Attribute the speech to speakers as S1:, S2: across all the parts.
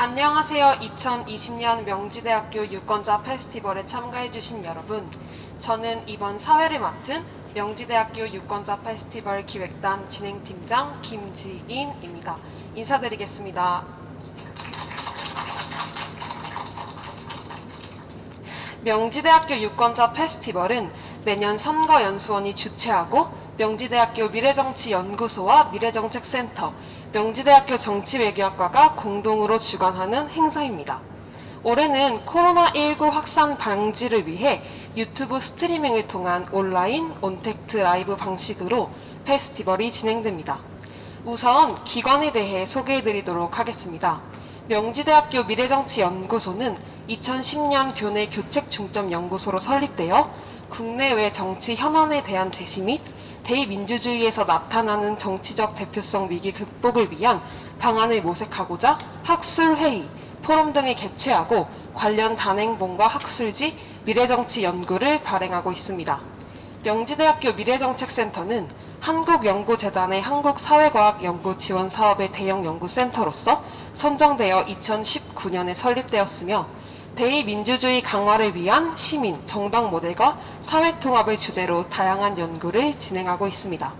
S1: 안녕하세요. 2020년 명지대학교 유권자 페스티벌에 참가해주신 여러분. 저는 이번 사회를 맡은 명지대학교 유권자 페스티벌 기획단 진행팀장 김지인입니다. 인사드리겠습니다. 명지대학교 유권자 페스티벌은 매년 선거연수원이 주최하고 명지대학교 미래정치연구소와 미래정책센터, 명지대학교 정치외교학과가 공동으로 주관하는 행사입니다. 올해는 코로나19 확산 방지를 위해 유튜브 스트리밍을 통한 온라인 온택트 라이브 방식으로 페스티벌이 진행됩니다. 우선 기관에 대해 소개해드리도록 하겠습니다. 명지대학교 미래정치연구소는 2010년 교내 교책중점연구소로 설립되어 국내외 정치 현안에 대한 제시 및 대의민주주의에서 나타나는 정치적 대표성 위기 극복을 위한 방안을 모색하고자 학술회의, 포럼 등을 개최하고 관련 단행본과 학술지, 미래정치 연구를 발행하고 있습니다. 명지대학교 미래정책센터는 한국연구재단의 한국사회과학연구지원사업의 대형 연구센터로서 선정되어 2019년에 설립되었으며 대의민주주의 강화를 위한 시민, 정당 모델과 사회통합을 주제로 다양한 연구를 진행하고 있습니다.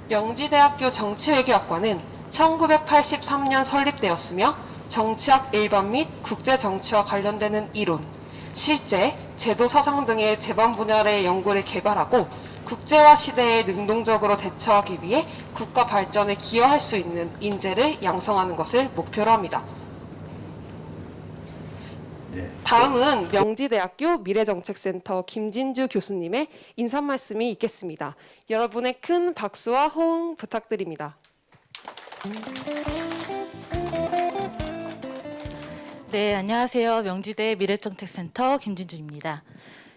S1: 명지대학교 정치외교학과는 1983년 설립되었으며 정치학 일반 및 국제정치와 관련되는 이론, 실제, 제도 사상 등의 제반 분야의 연구를 개발하고 국제화 시대에 능동적으로 대처하기 위해 국가 발전에 기여할 수 있는 인재를 양성하는 것을 목표로 합니다. 다음은 명지대학교 미래정책센터 김진주 교수님의 인사 말씀이 있겠습니다. 여러분의 큰 박수와 호응 부탁드립니다.
S2: 네, 안녕하세요. 명지대 미래정책센터 김진주입니다.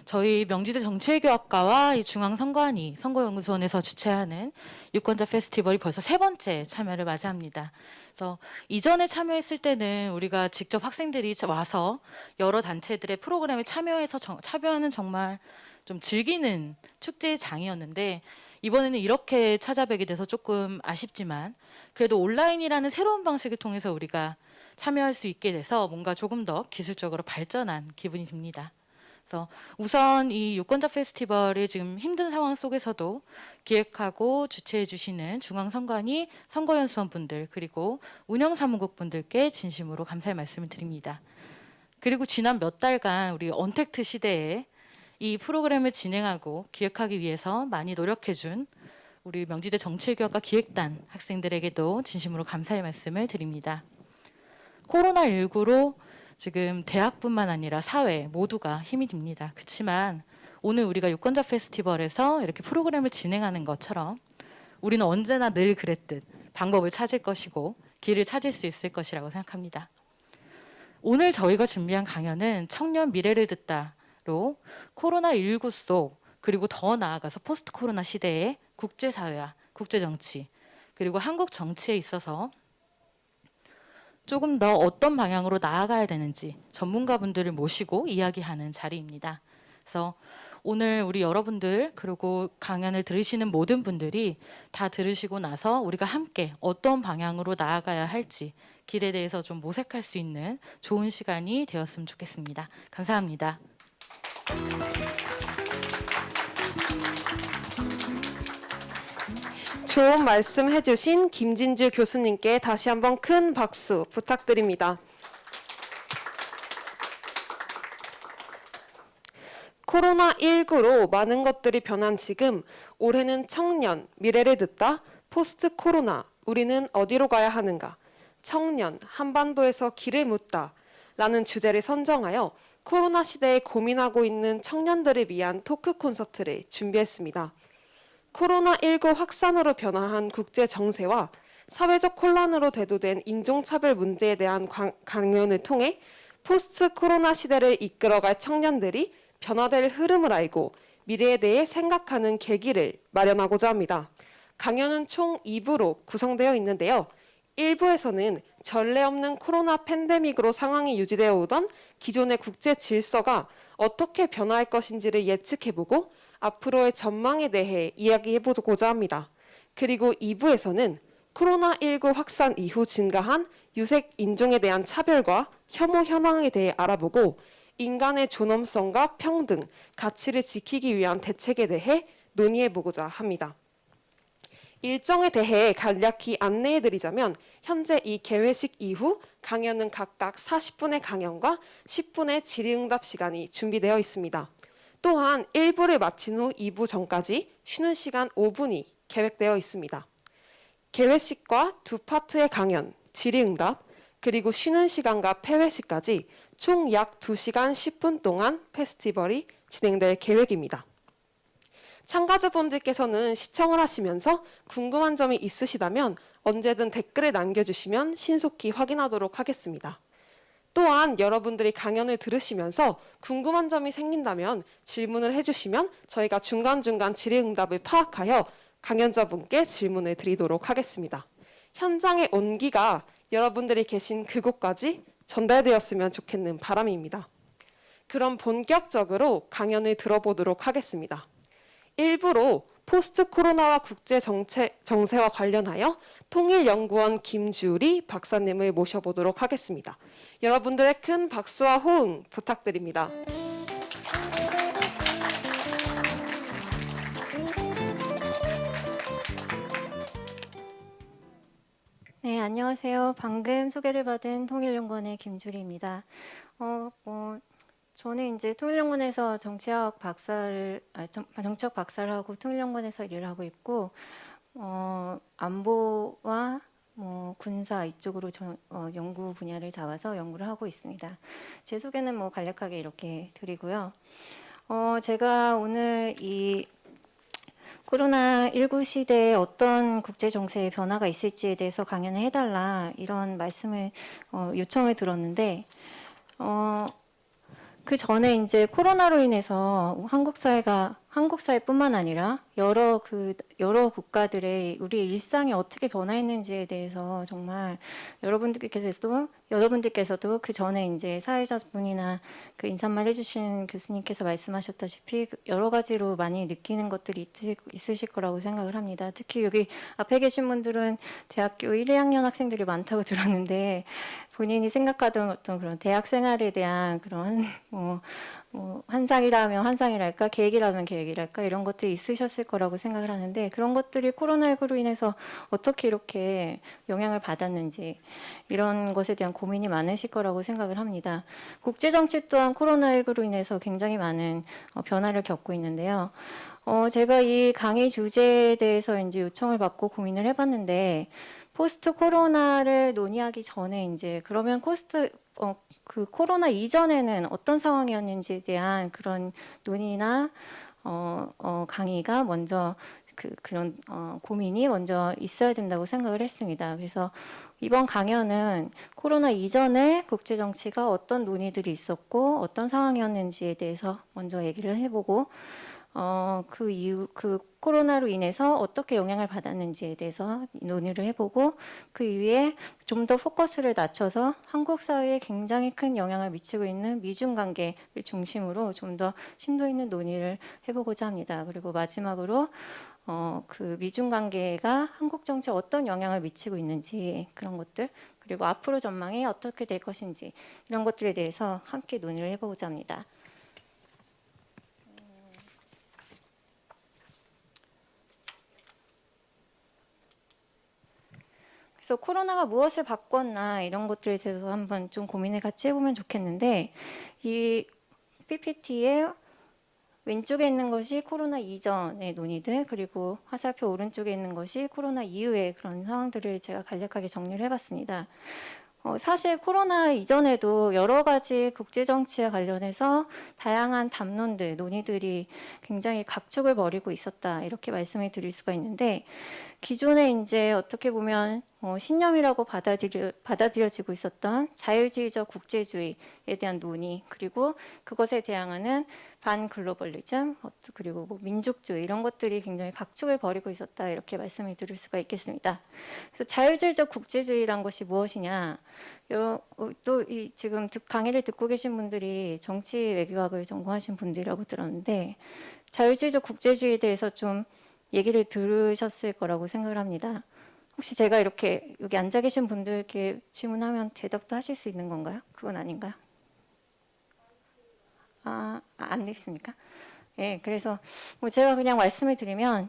S2: 저희 명지대 정치외교학과와 이 중앙선관위 선거연구소원에서 주최하는 유권자 페스티벌이 벌써 3번째 참여를 맞이합니다. 그래서 이전에 참여했을 때는 우리가 직접 학생들이 와서 여러 단체들의 프로그램에 참여하는 정말 좀 즐기는 축제의 장이었는데, 이번에는 이렇게 찾아뵙게 돼서 조금 아쉽지만 그래도 온라인이라는 새로운 방식을 통해서 우리가 참여할 수 있게 돼서 뭔가 조금 더 기술적으로 발전한 기분이 듭니다. 그래서 우선 이 유권자 페스티벌을 지금 힘든 상황 속에서도 기획하고 주최해 주시는 중앙선관위 선거연수원 분들, 그리고 운영사무국 분들께 진심으로 감사의 말씀을 드립니다. 그리고 지난 몇 달간 우리 언택트 시대에 이 프로그램을 진행하고 기획하기 위해서 많이 노력해 준 우리 명지대 정치외교학과 기획단 학생들에게도 진심으로 감사의 말씀을 드립니다. 코로나19로 지금 대학뿐만 아니라 사회 모두가 힘이 듭니다. 그렇지만 오늘 우리가 유권자 페스티벌에서 이렇게 프로그램을 진행하는 것처럼 우리는 언제나 늘 그랬듯 방법을 찾을 것이고 길을 찾을 수 있을 것이라고 생각합니다. 오늘 저희가 준비한 강연은 청년 미래를 듣다로 코로나19 속, 그리고 더 나아가서 포스트 코로나 시대의 국제사회와 국제정치, 그리고 한국 정치에 있어서 조금 더 어떤 방향으로 나아가야 되는지 전문가분들을 모시고 이야기하는 자리입니다. 그래서 오늘 우리 여러분들, 그리고 강연을 들으시는 모든 분들이 다 들으시고 나서 우리가 함께 어떤 방향으로 나아가야 할지 길에 대해서 좀 모색할 수 있는 좋은 시간이 되었으면 좋겠습니다. 감사합니다.
S1: 좋은 말씀 해주신 김진주 교수님께 다시 한번 큰 박수 부탁드립니다. 코로나19로 많은 것들이 변한 지금 올해는 청년, 미래를 듣다, 포스트 코로나, 우리는 어디로 가야 하는가, 청년, 한반도에서 길을 묻다 라는 주제를 선정하여 코로나 시대에 고민하고 있는 청년들을 위한 토크 콘서트를 준비했습니다. 코로나19 확산으로 변화한 국제 정세와 사회적 혼란으로 대두된 인종차별 문제에 대한 강연을 통해 포스트 코로나 시대를 이끌어갈 청년들이 변화될 흐름을 알고 미래에 대해 생각하는 계기를 마련하고자 합니다. 강연은 총 2부로 구성되어 있는데요. 1부에서는 전례 없는 코로나 팬데믹으로 상황이 유지되어 오던 기존의 국제 질서가 어떻게 변화할 것인지를 예측해보고 앞으로의 전망에 대해 이야기해보고자 합니다. 그리고 2부에서는 코로나19 확산 이후 증가한 유색 인종에 대한 차별과 혐오 현황에 대해 알아보고 인간의 존엄성과 평등, 가치를 지키기 위한 대책에 대해 논의해보고자 합니다. 일정에 대해 간략히 안내해드리자면 현재 이 개회식 이후 강연은 각각 40분의 강연과 10분의 질의응답 시간이 준비되어 있습니다. 또한 1부를 마친 후 2부 전까지 쉬는 시간 5분이 계획되어 있습니다. 개회식과 두 파트의 강연, 질의응답, 그리고 쉬는 시간과 폐회식까지 총 약 2시간 10분 동안 페스티벌이 진행될 계획입니다. 참가자분들께서는 시청을 하시면서 궁금한 점이 있으시다면 언제든 댓글을 남겨주시면 신속히 확인하도록 하겠습니다. 또한 여러분들이 강연을 들으시면서 궁금한 점이 생긴다면 질문을 해주시면 저희가 중간중간 질의응답을 파악하여 강연자분께 질문을 드리도록 하겠습니다. 현장의 온기가 여러분들이 계신 그곳까지 전달되었으면 좋겠는 바람입니다. 그럼 본격적으로 강연을 들어보도록 하겠습니다. 1부로 포스트 코로나와 국제 정세와 관련하여 통일연구원 김주리 박사님을 모셔보도록 하겠습니다. 여러분들의 큰 박수와 호응 부탁드립니다.
S3: 네, 안녕하세요. 방금 소개를 받은 통일연구원의 김주리입니다. 저는 이제 통일연구원에서 정치학 박사를 하고 통일연구원에서 일을 하고 있고, 안보와 군사 이쪽으로 연구 분야를 잡아서 연구를 하고 있습니다. 제 소개는 간략하게 이렇게 드리고요. 제가 오늘 이 코로나19 시대에 어떤 국제 정세의 변화가 있을지에 대해서 강연을 해달라 이런 말씀을 요청을 들었는데 그 전에 이제 코로나로 인해서 한국 사회뿐만 아니라 여러 국가들의 우리의 일상이 어떻게 변화했는지에 대해서 정말 여러분들께서도 그 전에 이제 사회자분이나 그 인사말 해주신 교수님께서 말씀하셨다시피 여러 가지로 많이 느끼는 것들이 있으실 거라고 생각을 합니다. 특히 여기 앞에 계신 분들은 대학교 1, 2학년 학생들이 많다고 들었는데 본인이 생각하던 어떤 그런 대학 생활에 대한 그런 환상이라면 환상이랄까, 계획이라면 계획이랄까 이런 것들이 있으셨을 거라고 생각을 하는데 그런 것들이 코로나19로 인해서 어떻게 이렇게 영향을 받았는지 이런 것에 대한 고민이 많으실 거라고 생각을 합니다. 국제 정치 또한 코로나19로 인해서 굉장히 많은 변화를 겪고 있는데요. 제가 이 강의 주제에 대해서 이제 요청을 받고 고민을 해봤는데 포스트 코로나를 논의하기 전에 이제 그러면 그 코로나 이전에는 어떤 상황이었는지에 대한 그런 논의나 강의가 먼저 그런 고민이 먼저 있어야 된다고 생각을 했습니다. 그래서 이번 강연은 코로나 이전에 국제 정치가 어떤 논의들이 있었고 어떤 상황이었는지에 대해서 먼저 얘기를 해보고 그 이후 그 코로나로 인해서 어떻게 영향을 받았는지에 대해서 논의를 해보고 그 이후에 좀 더 포커스를 낮춰서 한국 사회에 굉장히 큰 영향을 미치고 있는 미중 관계를 중심으로 좀 더 심도 있는 논의를 해보고자 합니다. 그리고 마지막으로 그 미중 관계가 한국 정치에 어떤 영향을 미치고 있는지 그런 것들 그리고 앞으로 전망이 어떻게 될 것인지 이런 것들에 대해서 함께 논의를 해보고자 합니다. 그래서 코로나가 무엇을 바꿨나 이런 것들에 대해서 한번 좀 고민을 같이 해보면 좋겠는데 이 PPT에 왼쪽에 있는 것이 코로나 이전의 논의들 그리고 화살표 오른쪽에 있는 것이 코로나 이후의 그런 상황들을 제가 간략하게 정리를 해봤습니다. 사실 코로나 이전에도 여러 가지 국제 정치와 관련해서 다양한 담론들, 논의들이 굉장히 각축을 벌이고 있었다 이렇게 말씀을 드릴 수가 있는데 기존에 이제 어떻게 보면 신념이라고 받아들여지고 있었던 자유주의적 국제주의에 대한 논의 그리고 그것에 대항하는 반글로벌리즘 그리고 민족주의 이런 것들이 굉장히 각축을 벌이고 있었다 이렇게 말씀을 드릴 수가 있겠습니다. 그래서 자유주의적 국제주의란 것이 무엇이냐? 또 지금 강의를 듣고 계신 분들이 정치 외교학을 전공하신 분들이라고 들었는데 자유주의적 국제주의에 대해서 좀 얘기를 들으셨을 거라고 생각을 합니다. 혹시 제가 이렇게 여기 앉아 계신 분들께 질문하면 대답도 하실 수 있는 건가요? 그건 아닌가요? 안 되겠습니까? 예, 그래서 뭐 제가 그냥 말씀을 드리면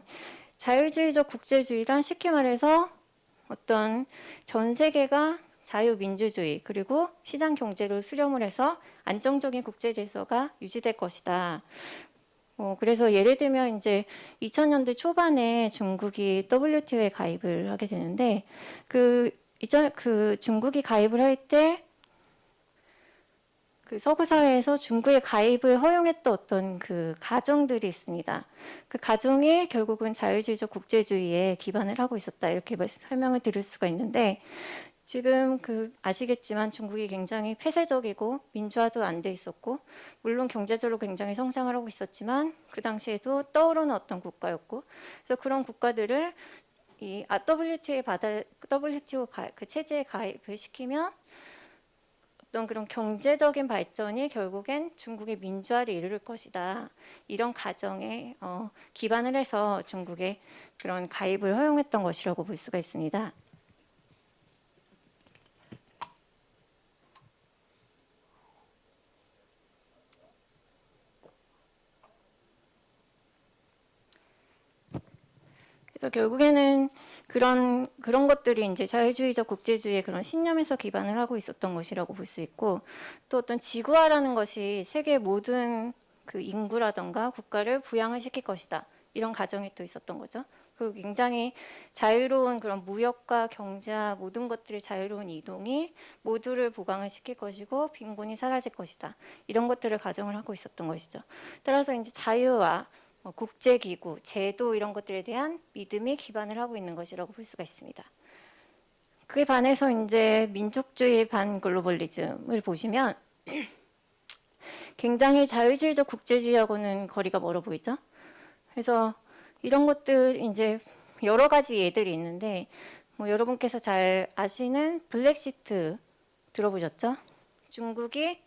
S3: 자유주의적 국제주의란 쉽게 말해서 어떤 전 세계가 자유민주주의 그리고 시장 경제로 수렴을 해서 안정적인 국제 질서가 유지될 것이다. 그래서 예를 들면 이제 2000년대 초반에 중국이 WTO에 가입을 하게 되는데 그 중국이 가입을 할 때 그 서구 사회에서 중국의 가입을 허용했던 어떤 그 가정들이 있습니다. 그 가정이 결국은 자유주의적 국제주의에 기반을 하고 있었다 이렇게 설명을 드릴 수가 있는데 지금 아시겠지만 중국이 굉장히 폐쇄적이고 민주화도 안 돼 있었고 물론 경제적으로 굉장히 성장을 하고 있었지만 그 당시에도 떠오르는 어떤 국가였고 그래서 그런 국가들을 이 WTO 그 체제에 가입을 시키면 어떤 그런 경제적인 발전이 결국엔 중국의 민주화를 이룰 것이다. 이런 가정에 기반을 해서 중국의 그런 가입을 허용했던 것이라고 볼 수가 있습니다. 그래서 결국에는 그런 것들이 이제 자유주의적 국제주의의 그런 신념에서 기반을 하고 있었던 것이라고 볼 수 있고 또 어떤 지구화라는 것이 세계 모든 그 인구라던가 국가를 부양을 시킬 것이다. 이런 가정이 또 있었던 거죠. 그리고 굉장히 자유로운 그런 무역과 경제와 모든 것들의 자유로운 이동이 모두를 보강을 시킬 것이고 빈곤이 사라질 것이다. 이런 것들을 가정을 하고 있었던 것이죠. 따라서 이제 자유와 국제기구, 제도 이런 것들에 대한 믿음이 기반을 하고 있는 것이라고 볼 수가 있습니다. 그에 반해서 이제 민족주의 반글로벌리즘을 보시면 굉장히 자유주의적 국제주의하고는 거리가 멀어 보이죠. 그래서 이런 것들 이제 여러 가지 예들이 있는데 뭐 여러분께서 잘 아시는 블랙시트 들어보셨죠? 영국이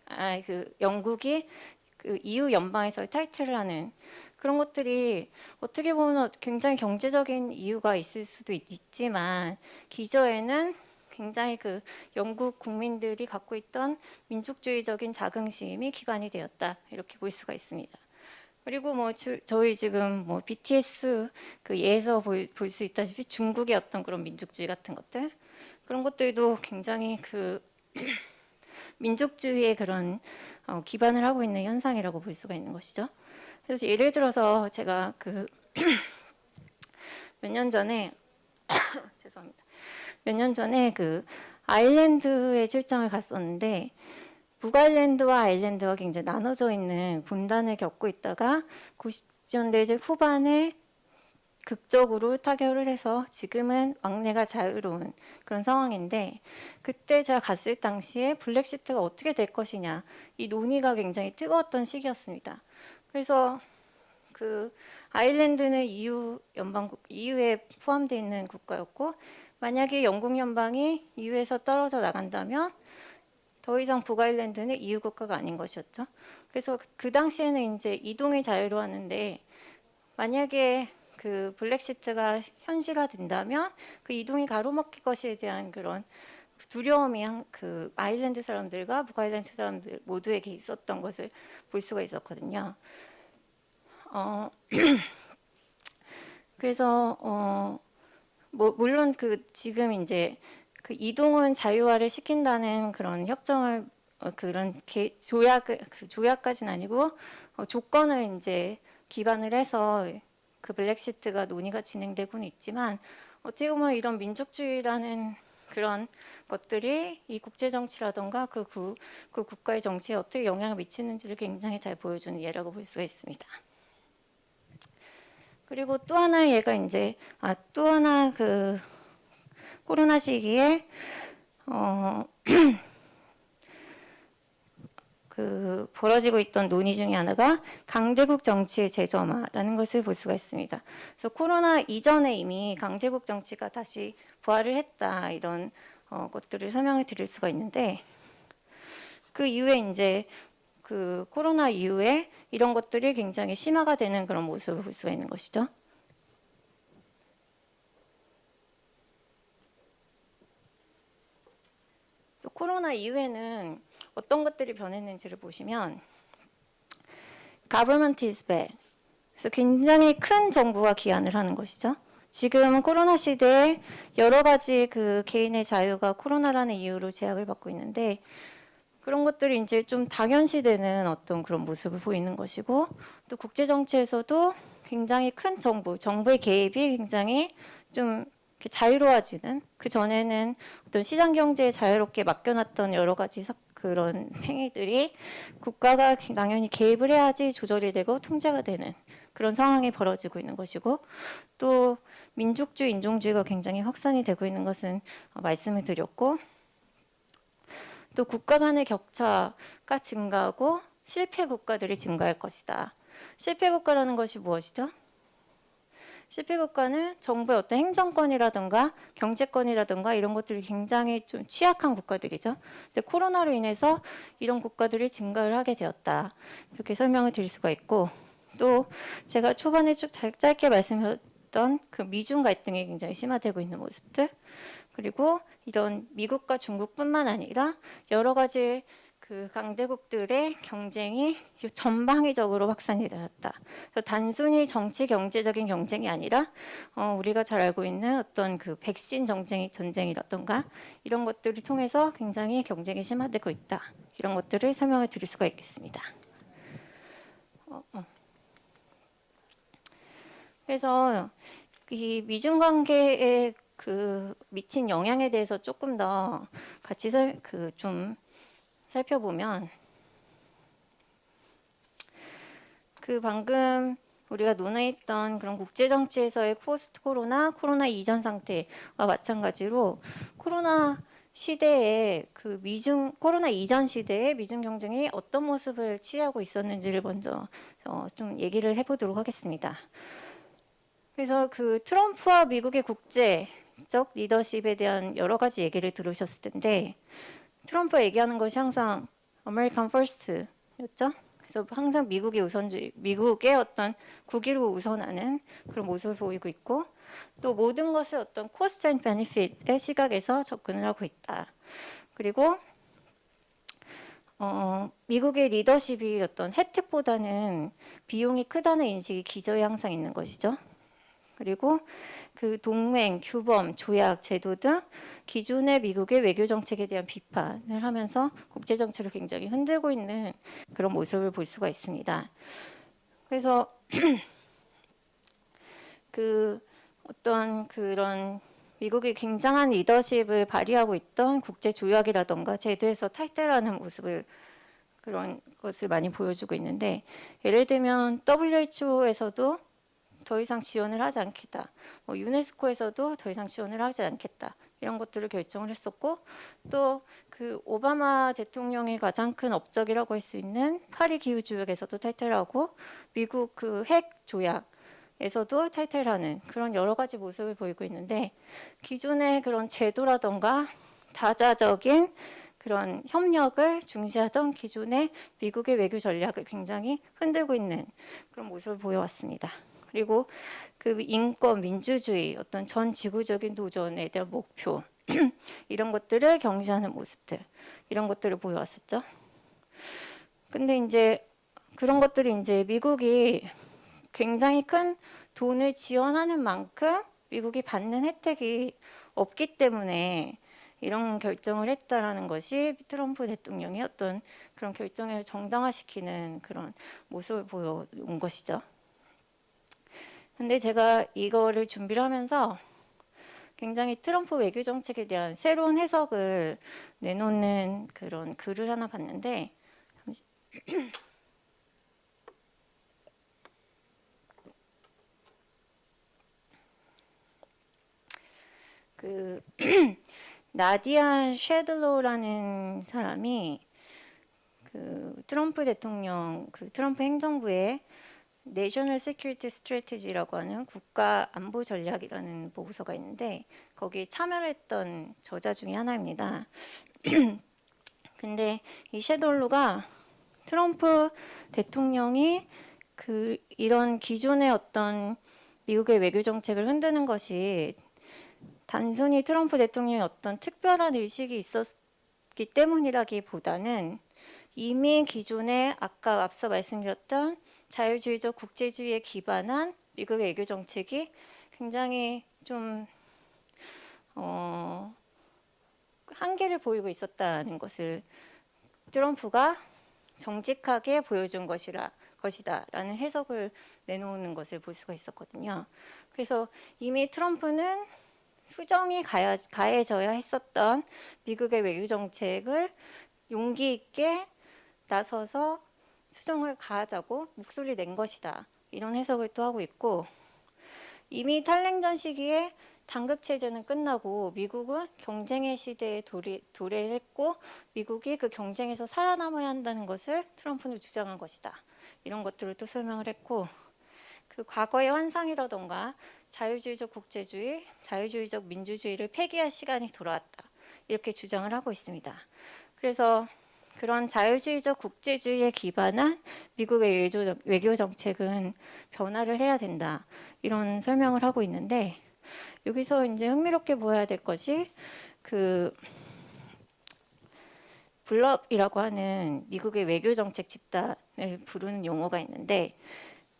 S3: 그 EU 연방에서 탈퇴를 하는 그런 것들이 어떻게 보면 굉장히 경제적인 이유가 있을 수도 있지만 기저에는 굉장히 그 영국 국민들이 갖고 있던 민족주의적인 자긍심이 기반이 되었다 이렇게 볼 수가 있습니다. 그리고 뭐 저희 지금 뭐 BTS 그 예에서 볼 수 있다시피 중국의 어떤 그런 민족주의 같은 것들 그런 것들도 굉장히 그 민족주의의 그런 기반을 하고 있는 현상이라고 볼 수가 있는 것이죠. 그래서 예를 들어서 제가 그 몇 년 전에 죄송합니다. 몇 년 전에 그 아일랜드에 출장을 갔었는데 북아일랜드와 아일랜드가 굉장히 나눠져 있는 분단을 겪고 있다가 90년대 후반에 극적으로 타결을 해서 지금은 왕래가 자유로운 그런 상황인데 그때 제가 갔을 당시에 블랙시트가 어떻게 될 것이냐 이 논의가 굉장히 뜨거웠던 시기였습니다. 그래서 그 아일랜드는 EU에 포함되어 있는 국가였고 만약에 영국 연방이 EU에서 떨어져 나간다면 더 이상 북아일랜드는 EU 국가가 아닌 것이었죠. 그래서 그 당시에는 이제 이동의 자유로 하는데 만약에 그 블랙시트가 현실화된다면 그 이동이 가로막힐 것에 대한 그런 두려움이 그 아일랜드 사람들과 북아일랜드 사람들 모두에게 있었던 것을 볼 수가 있었거든요. 그래서 뭐 물론 그 지금 이제 그 이동은 자유화를 시킨다는 그런 협정을 그런 조약까지는 아니고 조건을 이제 기반을 해서 그 블랙시트가 논의가 진행되고는 있지만 어떻게 보면 이런 민족주의라는 그런 것들이 이 국제 정치라던가 그 국가의 정치에 어떻게 영향을 미치는지를 굉장히 잘 보여주는 예라고 볼 수가 있습니다. 그리고 또 하나의 예가 이제 또 하나 그 코로나 시기에 그 벌어지고 있던 논의 중에 하나가 강대국 정치의 재점화라는 것을 볼 수가 있습니다. 그래서 코로나 이전에 이미 강대국 정치가 다시 부활을 했다 이런 것들을 설명을 드릴 수가 있는데 그 이후에 이제 그 코로나 이후에 이런 것들이 굉장히 심화가 되는 그런 모습을 볼 수가 있는 것이죠. 코로나 이후에는 어떤 것들이 변했는지를 보시면 government is bad. 그래서 굉장히 큰 정부가 기한을 하는 것이죠. 지금 코로나 시대에 여러 가지 그 개인의 자유가 코로나라는 이유로 제약을 받고 있는데 그런 것들이 이제 좀 당연시되는 어떤 그런 모습을 보이는 것이고 또 국제 정치에서도 굉장히 큰 정부의 개입이 굉장히 좀 이렇게 자유로워지는 그 전에는 어떤 시장 경제에 자유롭게 맡겨놨던 여러 가지 그런 행위들이 국가가 당연히 개입을 해야지 조절이 되고 통제가 되는 그런 상황이 벌어지고 있는 것이고 또 민족주의, 인종주의가 굉장히 확산이 되고 있는 것은 말씀을 드렸고 또 국가 간의 격차가 증가하고 실패 국가들이 증가할 것이다. 실패 국가라는 것이 무엇이죠? 실패 국가는 정부의 어떤 행정권이라든가 경제권이라든가 이런 것들이 굉장히 좀 취약한 국가들이죠. 근데 코로나로 인해서 이런 국가들이 증가를 하게 되었다. 이렇게 설명을 드릴 수가 있고 또 제가 초반에 쭉 짧게 말씀드렸던 그 미중 갈등이 굉장히 심화되고 있는 모습들 그리고 이런 미국과 중국뿐만 아니라 여러 가지 그 강대국들의 경쟁이 전방위적으로 확산이 되었다. 그래서 단순히 정치 경제적인 경쟁이 아니라 우리가 잘 알고 있는 어떤 그 백신 전쟁이라던가 이런 것들을 통해서 굉장히 경쟁이 심화되고 있다. 이런 것들을 설명을 드릴 수가 있겠습니다. 그래서 이 미중 관계에 그 미친 영향에 대해서 조금 더 같이 좀 살펴보면 그 방금 우리가 논의했던 그런 국제 정치에서의 포스트 코로나 이전 상태와 마찬가지로 코로나 시대에 코로나 이전 시대에 미중 경쟁이 어떤 모습을 취하고 있었는지를 먼저 좀 얘기를 해보도록 하겠습니다. 그래서 그 트럼프와 미국의 국제적 리더십에 대한 여러 가지 얘기를 들으셨을 텐데 트럼프가 얘기하는 것이 항상 American First였죠. 그래서 항상 미국의 어떤 국익을 우선하는 그런 모습을 보이고 있고 또 모든 것을 어떤 cost and benefit의 시각에서 접근을 하고 있다. 그리고 미국의 리더십이 어떤 혜택보다는 비용이 크다는 인식이 기저에 항상 있는 것이죠. 그리고 그 동맹, 규범, 조약, 제도 등 기존의 미국의 외교 정책에 대한 비판을 하면서 국제 정치를 굉장히 흔들고 있는 그런 모습을 볼 수가 있습니다. 그래서 그 어떤 그런 미국이 굉장한 리더십을 발휘하고 있던 국제 조약이라던가 제도에서 탈퇴하는 모습을 그런 것을 많이 보여주고 있는데 예를 들면 WHO에서도 더 이상 지원을 하지 않겠다. 유네스코에서도 더 이상 지원을 하지 않겠다. 이런 것들을 결정을 했었고 또 그 오바마 대통령의 가장 큰 업적이라고 할 수 있는 파리 기후 조약에서도 탈퇴를 하고 미국 그 핵 조약에서도 탈퇴를 하는 그런 여러 가지 모습을 보이고 있는데 기존의 그런 제도라던가 다자적인 그런 협력을 중시하던 기존의 미국의 외교 전략을 굉장히 흔들고 있는 그런 모습을 보여왔습니다. 그리고 그 인권, 민주주의, 어떤 전 지구적인 도전에 대한 목표 이런 것들을 경시하는 모습들 이런 것들을 보여왔었죠. 근데 이제 그런 것들이 이제 미국이 굉장히 큰 돈을 지원하는 만큼 미국이 받는 혜택이 없기 때문에 이런 결정을 했다라는 것이 트럼프 대통령이 어떤 그런 결정을 정당화시키는 그런 모습을 보여온 것이죠. 근데 제가 이거를 준비를 하면서 굉장히 트럼프 외교 정책에 대한 새로운 해석을 내놓는 그런 글을 하나 봤는데 그 나디아 쉐들로라는 사람이 그 트럼프 대통령 트럼프 행정부의 내셔널 시큐리티 스트래티지라고 하는 국가 안보 전략이라는 보고서가 있는데 거기에 참여를 했던 저자 중에 하나입니다. 근데 이 쉐돌로가 트럼프 대통령이 이런 기존의 어떤 미국의 외교 정책을 흔드는 것이 단순히 트럼프 대통령의 어떤 특별한 의식이 있기 때문이라기보다는 이미 기존에 아까 앞서 말씀드렸던 자유주의적 국제주의에 기반한 미국의 외교 정책이 굉장히 좀 한계를 보이고 있었다는 것을 트럼프가 정직하게 보여준 것이다라는 해석을 내놓는 것을 볼 수가 있었거든요. 그래서 이미 트럼프는 수정이 가해져야 했었던 미국의 외교 정책을 용기 있게 나서서 수정을 가하자고 목소리 낸 것이다. 이런 해석을 또 하고 있고, 이미 탈냉전 시기에 단급 체제는 끝나고 미국은 경쟁의 시대에 도래했고 미국이 그 경쟁에서 살아남아야 한다는 것을 트럼프는 주장한 것이다. 이런 것들을 또 설명을 했고, 그 과거의 환상이라던가 자유주의적 국제주의, 자유주의적 민주주의를 폐기할 시간이 돌아왔다. 이렇게 주장을 하고 있습니다. 그래서 그런 자유주의적 국제주의에 기반한 미국의 외교 정책은 변화를 해야 된다. 이런 설명을 하고 있는데, 여기서 이제 흥미롭게 보아야 될 것이 그 블럽이라고 하는 미국의 외교 정책 집단을 부르는 용어가 있는데,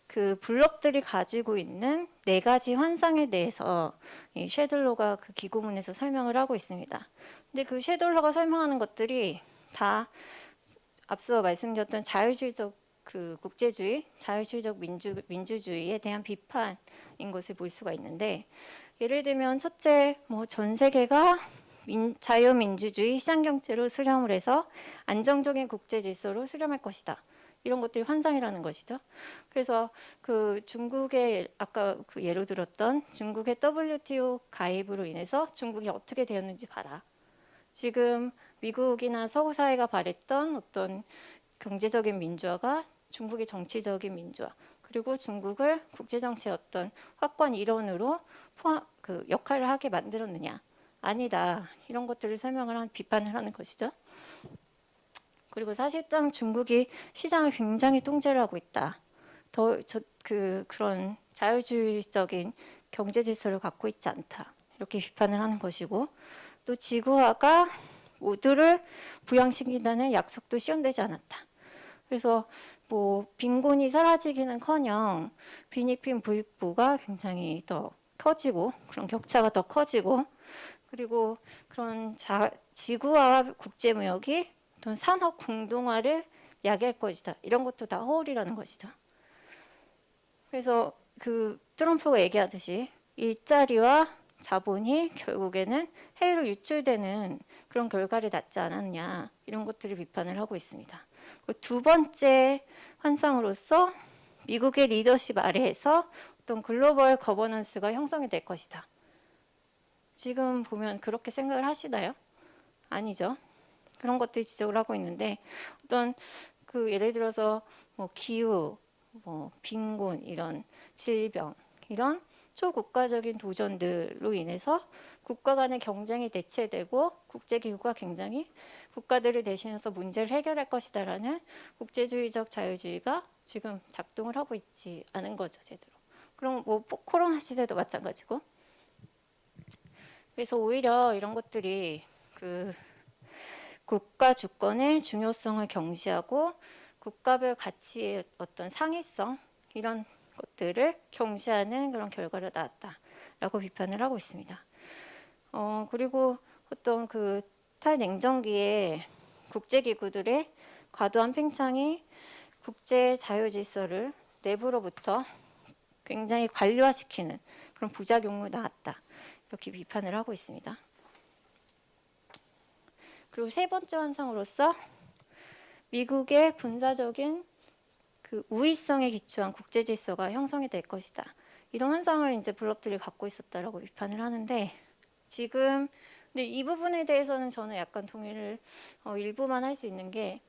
S3: 그 블럽들이 가지고 있는 4가지 환상에 대해서 이 셰들러가 그 기고문에서 설명을 하고 있습니다. 근데 그 셰들러가 설명하는 것들이 다 앞서 말씀드렸던 자유주의적 그 국제주의, 자유주의적 민주주의에 대한 비판인 것을 볼 수가 있는데, 예를 들면 첫째, 뭐 전 세계가 자유민주주의 시장경제로 수렴을 해서 안정적인 국제 질서로 수렴할 것이다. 이런 것들이 환상이라는 것이죠. 그래서 그 중국의 아까 그 예로 들었던 중국의 WTO 가입으로 인해서 중국이 어떻게 되었는지 봐라. 지금 미국이나 서구 사회가 바랬던 어떤 경제적인 민주화가 중국의 정치적인 민주화, 그리고 중국을 국제 정치의 어떤 확고한 일원으로 그 역할을 하게 만들었느냐? 아니다. 이런 것들을 비판을 하는 것이죠. 그리고 사실상 중국이 시장을 굉장히 통제를 하고 있다. 그런 자유주의적인 경제 질서를 갖고 있지 않다. 이렇게 비판을 하는 것이고, 또 지구화가 모두를 부양시킨다는 약속도 시현되지 않았다. 그래서 뭐 빈곤이 사라지기는커녕 빈익빈 부익부가 굉장히 더 커지고, 그런 격차가 더 커지고, 그리고 그런 지구화와 국제무역이 어떤 산업 공동화를 야기할 것이다. 이런 것도 다 허울이라는 것이죠. 그래서 그 트럼프가 얘기하듯이 일자리와 자본이 결국에는 해외로 유출되는 그런 결과를 낳지 않았냐, 이런 것들을 비판을 하고 있습니다. 두 번째 환상으로서 미국의 리더십 아래에서 어떤 글로벌 거버넌스가 형성이 될 것이다. 지금 보면 그렇게 생각을 하시나요? 아니죠. 그런 것들 지적을 하고 있는데, 어떤 그 예를 들어서 뭐 기후, 뭐 빈곤, 이런 질병, 이런 초국가적인 도전들로 인해서 국가 간의 경쟁이 대체되고 국제기구가 굉장히 국가들을 대신해서 문제를 해결할 것이다라는 국제주의적 자유주의가 지금 작동을 하고 있지 않은 거죠, 제대로. 그럼 뭐 코로나 시대도 마찬가지고. 그래서 오히려 이런 것들이 그 국가 주권의 중요성을 경시하고 국가별 가치의 어떤 상위성, 이런 것들을 경시하는 그런 결과를 낳았다라고 비판을 하고 있습니다. 그리고 어떤 그 탈냉전기에 국제기구들의 과도한 팽창이 국제 자유질서를 내부로부터 굉장히 관료화시키는 그런 부작용을 낳았다. 이렇게 비판을 하고 있습니다. 그리고 세 번째 환상으로서 미국의 군사적인 그 우위성에 기초한 국제 질서가 형성이 될 것이다. 이런 환상을 이제 블럽들이 갖고 있었다라고 비판을 하는데, 지금 근데 이 부분에 대해서는 저는 약간 동의를 일부만 할 수 있는 게,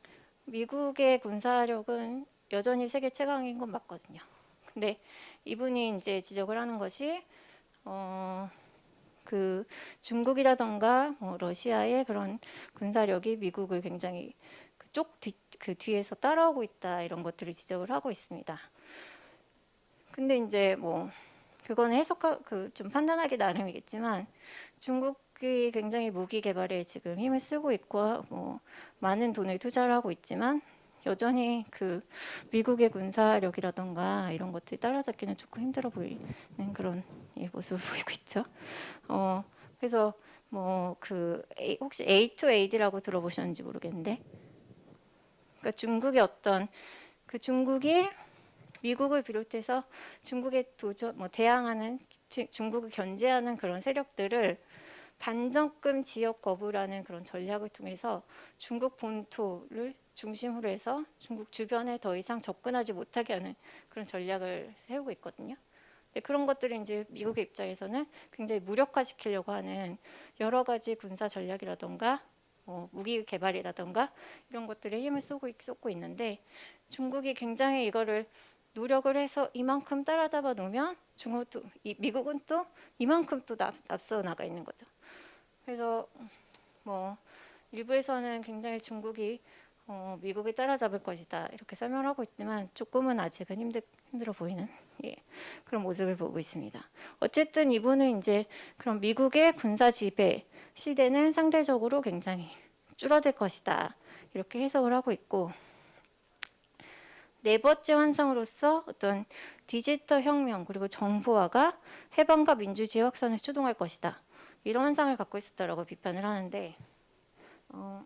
S3: 미국의 군사력은 여전히 세계 최강인 건 맞거든요. 근데 이분이 이제 지적을 하는 것이 그 중국이라던가 러시아의 그런 군사력이 미국을 굉장히 그 뒤에서 따라오고 있다, 이런 것들을 지적을 하고 있습니다. 근데 이제 뭐 그거는 좀 판단하기 나름이겠지만, 중국 중국이 굉장히 무기 개발에 지금 힘을 쓰고 있고 뭐 많은 돈을 투자를 하고 있지만 여전히 그 미국의 군사력이라던가 이런 것들이 따라잡기는 조금 힘들어 보이는 그런 모습을 보이고 있죠. 그래서 뭐 그 혹시 A2AD라고 들어보셨는지 모르겠는데, 그러니까 중국의 어떤 그 중국이 미국을 비롯해서 중국에 대항하는 중국을 견제하는 그런 세력들을 반정권 지역 거부라는 그런 전략을 통해서 중국 본토를 중심으로 해서 중국 주변에 더 이상 접근하지 못하게 하는 그런 전략을 세우고 있거든요. 그런 것들을 이제 미국의 입장에서는 굉장히 무력화시키려고 하는 여러 가지 군사 전략이라던가 무기 개발이라던가 이런 것들에 힘을 쏟고 있는데, 중국이 굉장히 이거를 노력을 해서 이만큼 따라잡아 놓으면 미국은 또 이만큼 또 앞서 나가 있는 거죠. 그래서 뭐 일부에서는 굉장히 중국이 미국이 따라잡을 것이다 이렇게 설명을 하고 있지만 조금은 아직은 힘들어 보이는 그런 모습을 보고 있습니다. 어쨌든 이분은 이제 그럼 미국의 군사 지배 시대는 상대적으로 굉장히 줄어들 것이다 이렇게 해석을 하고 있고, 네 번째 환상으로서 어떤 디지털 혁명 그리고 정보화가 해방과 민주주의 확산을 추동할 것이다 이런 환상을 갖고 있었다라고 비판을 하는데, 뭐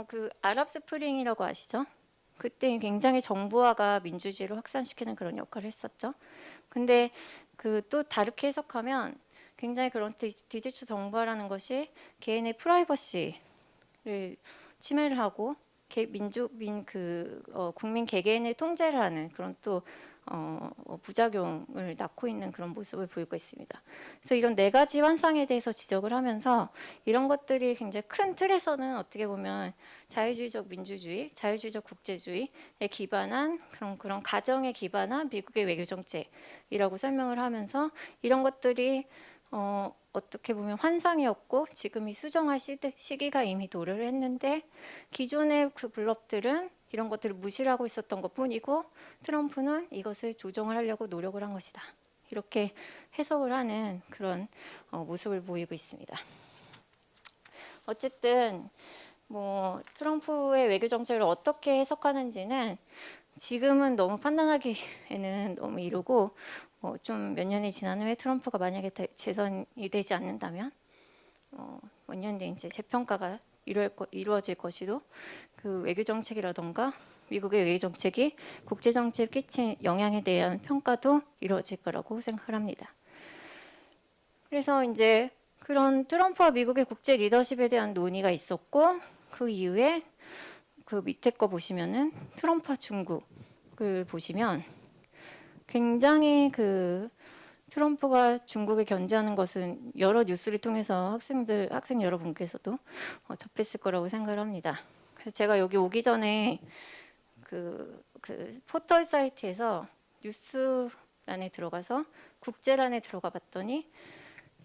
S3: 그 아랍 스프링이라고 아시죠? 그때 굉장히 정보화가 민주주의를 확산시키는 그런 역할을 했었죠. 근데 그 또 다르게 해석하면 굉장히 그런 디지털 정보화라는 것이 개인의 프라이버시를 침해를 하고 국민 개개인의 통제를 하는 그런 또 부작용을 낳고 있는 그런 모습을 보이고 있습니다. 그래서 이런 네 가지 환상에 대해서 지적을 하면서 이런 것들이 굉장히 큰 틀에서는 어떻게 보면 자유주의적 민주주의, 자유주의적 국제주의에 기반한 그런 가정에 기반한 미국의 외교 정책이라고 설명을 하면서 이런 것들이 어떻게 보면 환상이었고 지금 이 수정할 시기가 이미 도래를 했는데, 기존의 그 블록들은 이런 것들을 무시를 하고 있었던 것뿐이고 트럼프는 이것을 조정을 하려고 노력을 한 것이다 이렇게 해석을 하는 그런 모습을 보이고 있습니다. 어쨌든 뭐 트럼프의 외교 정책을 어떻게 해석하는지는 지금은 너무 판단하기에는 너무 이르고, 좀 몇 년이 지난 후에 트럼프가 만약에 재선이 되지 않는다면 몇 년 뒤에 이제 재평가가 이루어질 것이고, 그 외교 정책이라던가 미국의 외교 정책이 국제 정책에 끼친 영향에 대한 평가도 이루어질 거라고 생각을 합니다. 그래서 이제 그런 트럼프와 미국의 국제 리더십에 대한 논의가 있었고, 그 이후에 그 밑에 거 보시면은 트럼프와 중국을 보시면 굉장히 그 트럼프가 중국을 견제하는 것은 여러 뉴스를 통해서 학생 여러분께서도 접했을 거라고 생각을 합니다. 그래서 제가 여기 오기 전에 그 포털 사이트에서 뉴스란에 들어가서 국제란에 들어가 봤더니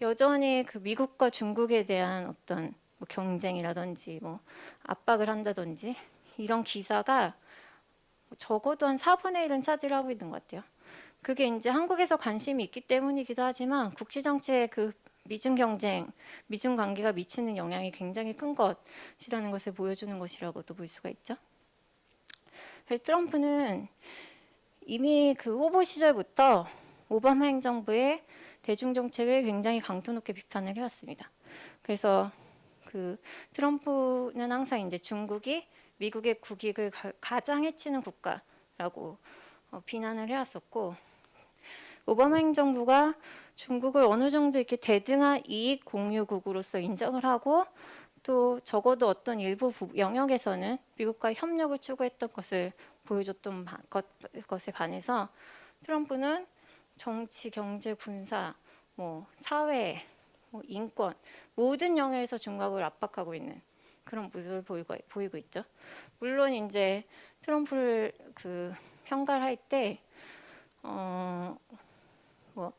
S3: 여전히 그 미국과 중국에 대한 어떤 뭐 경쟁이라든지 뭐 압박을 한다든지 이런 기사가 적어도 한 4분의 1은 차지를 하고 있는 것 같아요. 그게 이제 한국에서 관심이 있기 때문이기도 하지만 국제 정치의 그 미중 경쟁, 미중 관계가 미치는 영향이 굉장히 큰 것이라는 것을 보여주는 것이라고도 볼 수가 있죠. 그래서 트럼프는 이미 그 후보 시절부터 오바마 행정부의 대중 정책을 굉장히 강도 높게 비판을 해왔습니다. 그래서 그 트럼프는 항상 이제 중국이 미국의 국익을 가장 해치는 국가라고 비난을 해왔었고, 오바마 행정부가 중국을 어느 정도 이렇게 대등한 이익 공유국으로서 인정을 하고 또 적어도 어떤 일부 영역에서는 미국과 협력을 추구했던 것을 보여줬던 것에 반해서 트럼프는 정치, 경제, 군사, 뭐 사회, 뭐 인권 모든 영역에서 중국을 압박하고 있는 그런 모습을 보이고 있죠. 물론 이제 트럼프를 그 평가를 할 때 뭐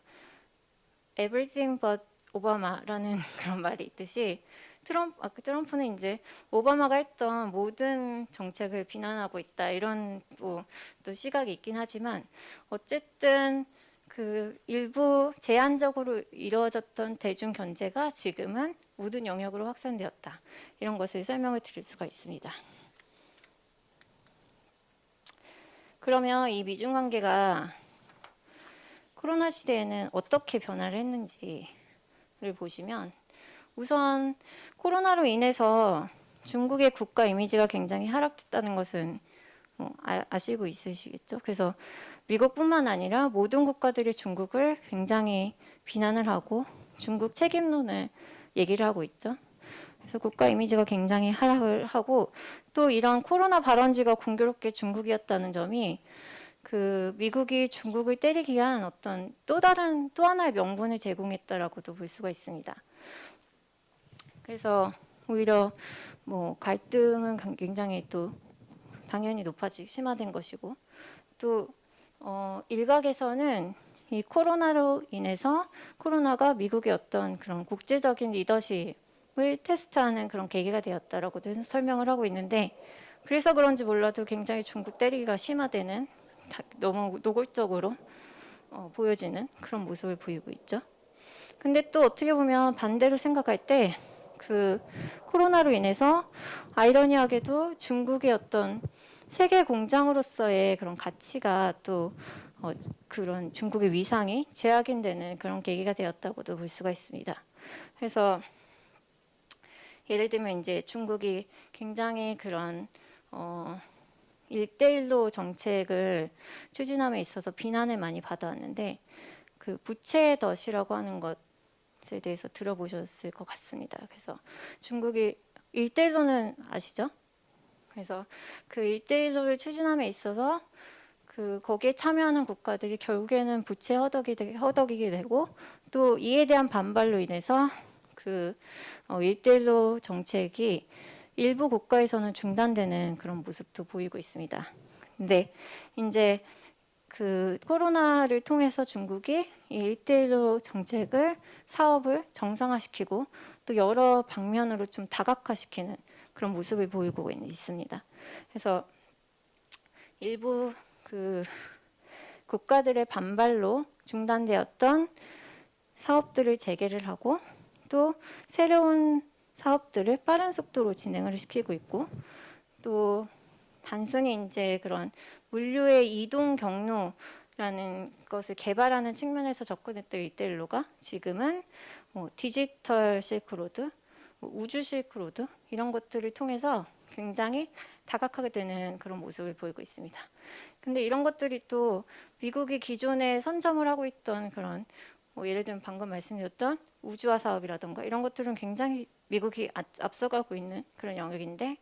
S3: everything but 오바마라는 그런 말이 있듯이 트럼프는 이제 오바마가 했던 모든 정책을 비난하고 있다 이런 또 시각이 있긴 하지만 어쨌든 그 일부 제한적으로 이루어졌던 대중 견제가 지금은 모든 영역으로 확산되었다 이런 것을 설명을 드릴 수가 있습니다. 그러면 이 미중 관계가 코로나 시대에는 어떻게 변화를 했는지를 보시면 우선 코로나로 인해서 중국의 국가 이미지가 굉장히 하락됐다는 것은 아시고 있으시겠죠? 그래서 미국뿐만 아니라 모든 국가들이 중국을 굉장히 비난을 하고 중국 책임론을 얘기를 하고 있죠. 그래서 국가 이미지가 굉장히 하락을 하고 또 이런 코로나 발원지가 공교롭게 중국이었다는 점이 그 미국이 중국을 때리기 위한 어떤 또 하나의 명분을 제공했다라고도 볼 수가 있습니다. 그래서 오히려 뭐 갈등은 굉장히 또 당연히 심화된 것이고 또 일각에서는 이 코로나로 인해서 코로나가 미국의 어떤 그런 국제적인 리더십을 테스트하는 그런 계기가 되었다라고도 설명을 하고 있는데 그래서 그런지 몰라도 굉장히 중국 때리기가 심화되는 너무 노골적으로 보여지는 그런 모습을 보이고 있죠. 근데 또 어떻게 보면 반대로 생각할 때 그 코로나로 인해서 아이러니하게도 중국의 어떤 세계 공장으로서의 그런 가치가 또 그런 중국의 위상이 재확인되는 그런 계기가 되었다고도 볼 수가 있습니다. 그래서 예를 들면 이제 중국이 굉장히 그런 1대1로 정책을 추진함에 있어서 비난을 많이 받아왔는데 그 부채 덫이라고 하는 것에 대해서 들어보셨을 것 같습니다. 그래서 중국이 1대1로는 아시죠? 그래서 그 1대1로를 추진함에 있어서 그 거기에 참여하는 국가들이 결국에는 부채 허덕이게 되고 또 이에 대한 반발로 인해서 그 1대1로 정책이 일부 국가에서는 중단되는 그런 모습도 보이고 있습니다. 근데 이제 그 코로나를 통해서 중국이 이 1대1로 정책을 사업을 정상화시키고 또 여러 방면으로 좀 다각화시키는 그런 모습을 보이고 있습니다. 그래서 일부 그 국가들의 반발로 중단되었던 사업들을 재개를 하고 또 새로운 사업들을 빠른 속도로 진행을 시키고 있고 또 단순히 이제 그런 물류의 이동 경로라는 것을 개발하는 측면에서 접근했던 1대1로가 지금은 디지털 실크로드, 우주 실크로드 이런 것들을 통해서 굉장히 다각하게 되는 그런 모습을 보이고 있습니다. 근데 이런 것들이 또 미국이 기존에 선점을 하고 있던 그런 예를 들면 방금 말씀드렸던 우주화 사업이라든가 이런 것들은 굉장히 미국이 앞서가고 있는 그런 영역인데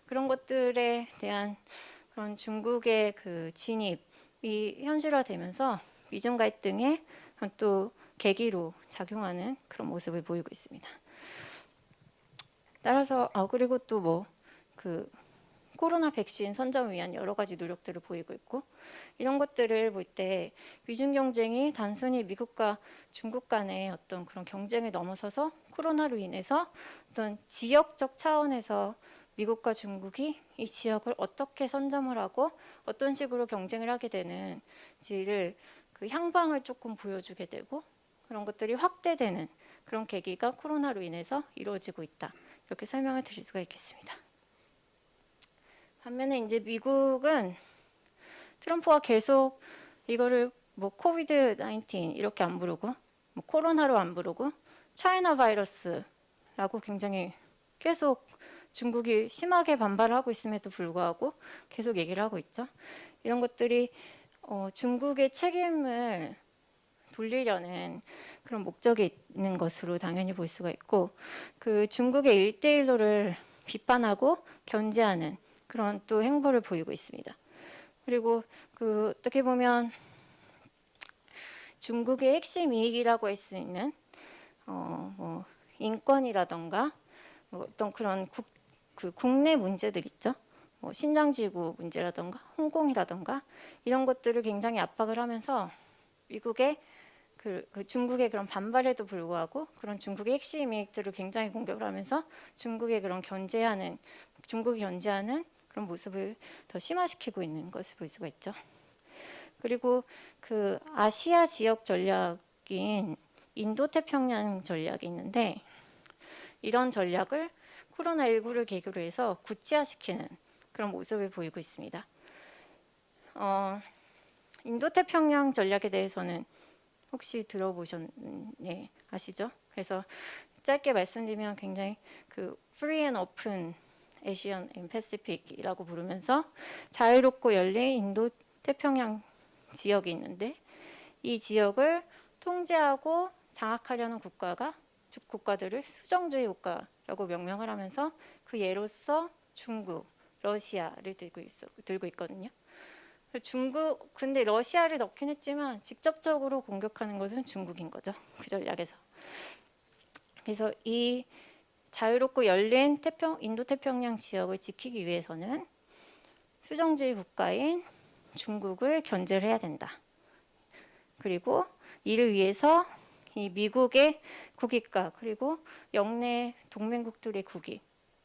S3: 그런 것들에 대한 그런 중국의 그 진입이 현실화되면서 미중 갈등의 또 계기로 작용하는 그런 모습을 보이고 있습니다. 따라서 그리고 또 그 코로나 백신 선점을 위한 여러 가지 노력들을 보이고 있고 이런 것들을 볼 때 미중 경쟁이 단순히 미국과 중국 간의 어떤 그런 경쟁을 넘어서서 코로나로 인해서 어떤 지역적 차원에서 미국과 중국이 이 지역을 어떻게 선점을 하고 어떤 식으로 경쟁을 하게 되는지를 그 향방을 조금 보여주게 되고 그런 것들이 확대되는 그런 계기가 코로나로 인해서 이루어지고 있다. 이렇게 설명을 드릴 수가 있겠습니다. 반면에 이제 미국은 트럼프가 계속 이거를 코비드 19 이렇게 안 부르고 코로나로 안 부르고 차이나 바이러스라고 굉장히 계속 중국이 심하게 반발하고 있음에도 불구하고 계속 얘기를 하고 있죠. 이런 것들이 중국의 책임을 돌리려는 그런 목적이 있는 것으로 당연히 볼 수가 있고 그 중국의 1대1로를 비판하고 견제하는 그런 또 행보를 보이고 있습니다. 그리고 그 어떻게 보면 중국의 핵심 이익이라고 할 수 있는 인권이라던가 어떤 그런 국내 문제들 있죠. 신장지구 문제라던가 홍콩이라던가 이런 것들을 굉장히 압박을 하면서 미국의 그 그 중국의 그런 반발에도 불구하고 그런 중국의 핵심 이익들을 굉장히 공격을 하면서 중국이 견제하는 그런 모습을 더 심화시키고 있는 것을 볼 수가 있죠. 그리고 그 아시아 지역 전략인 인도태평양 전략이 있는데 이런 전략을 코로나19를 계기로 해서 구체화시키는 그런 모습을 보이고 있습니다. 인도태평양 전략에 대해서는 혹시 아시죠? 그래서 짧게 말씀드리면 굉장히 그 free and open Asian and Pacific이라고 부르면서 자유롭고 열린 인도 태평양 지역이 있는데 이 지역을 통제하고 장악하려는 국가들을 수정주의 국가라고 명명을 하면서 그 예로서 중국, 러시아를 들고 있거든요. 근데 러시아를 넣긴 했지만 직접적으로 공격하는 것은 중국인 거죠. 그 전략에서. 그래서 이 자유롭고 열린 인도태평양 지역을 지키기 위해서는 수정주의 국가인 중국을 견제를 해야 된다. 그리고 이를 위해서 이 미국의 국익과 그리고 영내 동맹국들의 국익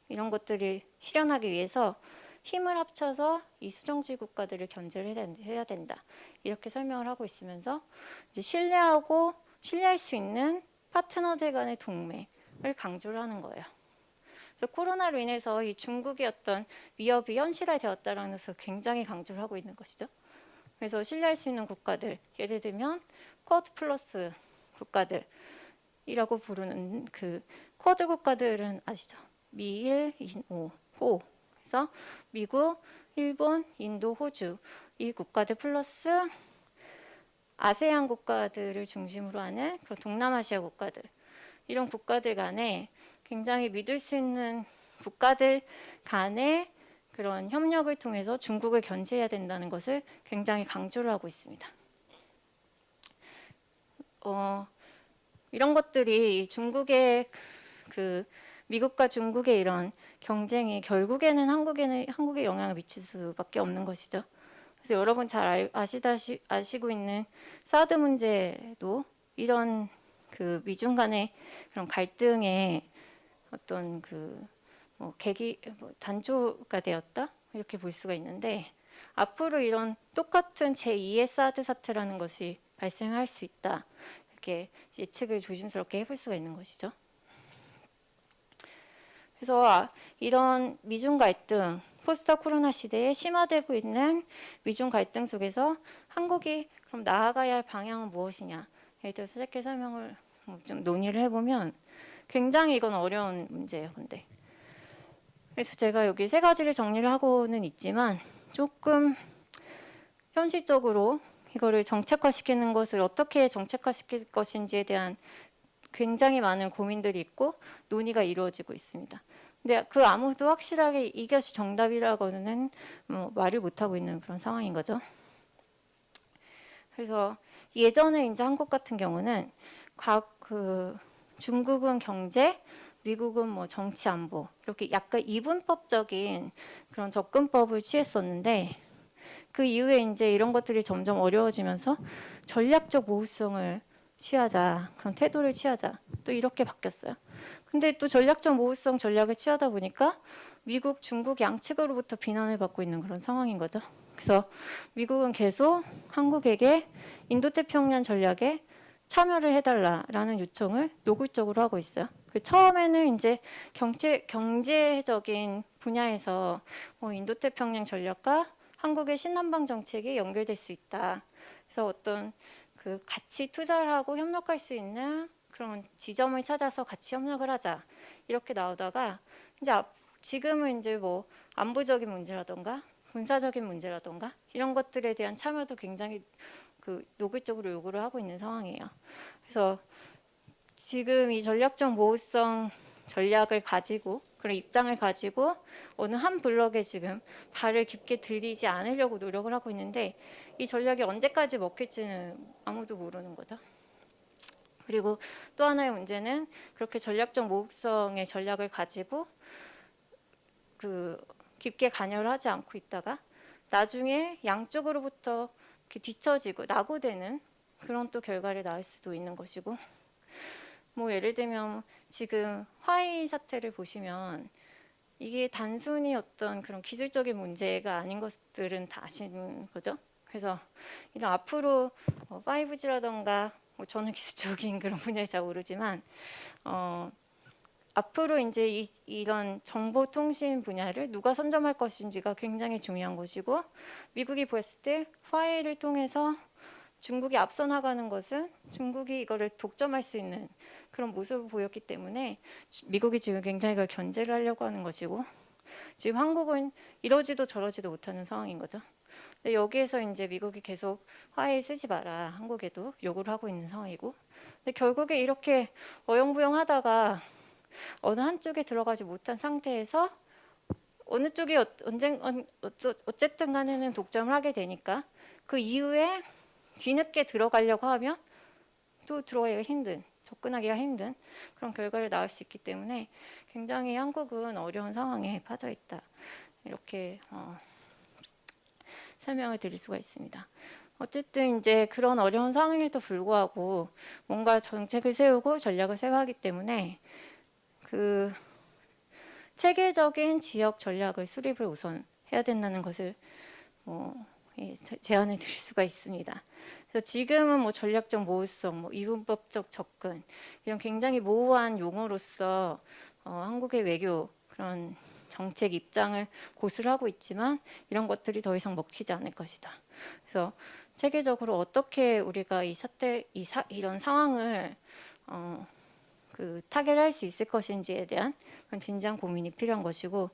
S3: 이런 것들을 실현하기 위해서 힘을 합쳐서 이 수정주의 국가들을 견제를 해야 된다. 이렇게 설명을 하고 있으면서 이제 신뢰할 수 있는 파트너들 간의 동맹을 강조를 하는 거예요. 그래서 코로나로 인해서 이 중국의 어떤 위협이 현실화되었다라는 것을 굉장히 강조를 하고 있는 것이죠. 그래서 신뢰할 수 있는 국가들, 예를 들면 쿼드 플러스 국가들이라고 부르는 그 쿼드 국가들은 아시죠? 미일, 인, 호. 그래서 미국, 일본, 인도, 호주 이 국가들 플러스 아세안 국가들을 중심으로 하는 그런 동남아시아 국가들 이런 국가들 간에 굉장히 믿을 수 있는 국가들 간의 그런 협력을 통해서 중국을 견제해야 된다는 것을 굉장히 강조를 하고 있습니다. 이런 것들이 미국과 중국의 이런 경쟁이 결국에는 한국에 영향을 미칠 수밖에 없는 것이죠. 그래서 여러분 잘 아시고 있는 사드 문제도 이런 그 미중 간의 그런 갈등의 어떤 단초가 되었다 이렇게 볼 수가 있는데 앞으로 이런 똑같은 제2의 사드 사태라는 것이 발생할 수 있다 이렇게 예측을 조심스럽게 해볼 수가 있는 것이죠. 그래서 이런 미중 갈등, 포스트 코로나 시대에 심화되고 있는 미중 갈등 속에서 한국이 그럼 나아가야 할 방향은 무엇이냐에 대해서 짧게 설명을 좀 논의를 해보면 굉장히 이건 어려운 문제예요. 근데 그래서 제가 여기 세 가지를 정리를 하고는 있지만 조금 현실적으로 이거를 정책화시키는 것을 어떻게 정책화시킬 것인지에 대한 굉장히 많은 고민들이 있고 논의가 이루어지고 있습니다. 근데 그 아무도 확실하게 이것이 정답이라고는 말을 못하고 있는 그런 상황인 거죠. 그래서 예전에 이제 한국 같은 경우는 중국은 경제, 미국은 정치 안보 이렇게 약간 이분법적인 그런 접근법을 취했었는데 그 이후에 이제 이런 것들이 점점 어려워지면서 전략적 모호성을 취하자 그런 태도를 취하자 또 이렇게 바뀌었어요. 근데 또 전략적 모호성 전략을 취하다 보니까 미국, 중국 양측으로부터 비난을 받고 있는 그런 상황인 거죠. 그래서 미국은 계속 한국에게 인도태평양 전략에 참여를 해달라라는 요청을 노골적으로 하고 있어요. 처음에는 이제 경제적인 분야에서 인도태평양 전략과 한국의 신남방 정책이 연결될 수 있다. 그래서 어떤 같이 투자를 하고 협력할 수 있는 그런 지점을 찾아서 같이 협력을 하자 이렇게 나오다가 이제 지금은 이제 안보적인 문제라던가 군사적인 문제라던가 이런 것들에 대한 참여도 굉장히 노골적으로 요구를 하고 있는 상황이에요. 그래서 지금 이 전략적 모호성 전략을 가지고 그런 입장을 가지고 어느 한 블럭에 지금 발을 깊게 들이지 않으려고 노력을 하고 있는데 이 전략이 언제까지 먹힐지는 아무도 모르는 거죠. 그리고 또 하나의 문제는 그렇게 전략적 모호성의 전략을 가지고 깊게 관여를 하지 않고 있다가 나중에 양쪽으로부터 뒤처지고 낙오되는 그런 또 결과를 낳을 수도 있는 것이고, 뭐 예를 들면 지금 화웨이 사태를 보시면 이게 단순히 어떤 그런 기술적인 문제가 아닌 것들은 다 아시는 거죠. 그래서 이런 앞으로 5G라던가 저는 기술적인 그런 분야에 잘 모르지만 앞으로 이제 이런 정보통신 분야를 누가 선점할 것인지가 굉장히 중요한 것이고, 미국이 보았을 때 화웨이를 통해서 중국이 앞서 나가는 것은 중국이 이거를 독점할 수 있는 그런 모습을 보였기 때문에 미국이 지금 굉장히 그걸 견제를 하려고 하는 것이고, 지금 한국은 이러지도 저러지도 못하는 상황인 거죠. 근데 여기에서 이제 미국이 계속 화웨이 쓰지 마라, 한국에도 요구를 하고 있는 상황이고, 근데 결국에 이렇게 어영부영하다가 어느 한쪽에 들어가지 못한 상태에서 어느 쪽이 어쨌든 간에는 독점을 하게 되니까 그 이후에 뒤늦게 들어가려고 하면 또 들어가기가 힘든, 접근하기가 힘든 그런 결과를 낳을 수 있기 때문에 굉장히 한국은 어려운 상황에 빠져 있다, 이렇게 설명을 드릴 수가 있습니다. 어쨌든 이제 그런 어려운 상황에도 불구하고 뭔가 정책을 세우고 전략을 세워야 하기 때문에 그 체계적인 지역 전략을 수립을 우선 해야 된다는 것을 제안을 드릴 수가 있습니다. 그래서 지금은 뭐 전략적 모호성, 뭐 이분법적 접근 이런 굉장히 모호한 용어로서 한국의 외교 그런 정책 입장을 고수하고 있지만 이런 것들이 더 이상 먹히지 않을 것이다. 그래서 체계적으로 어떻게 우리가 이런 상황을 타결할 수 있을 것인지에 대한 그런 진지한 고민이 필요한 것이고,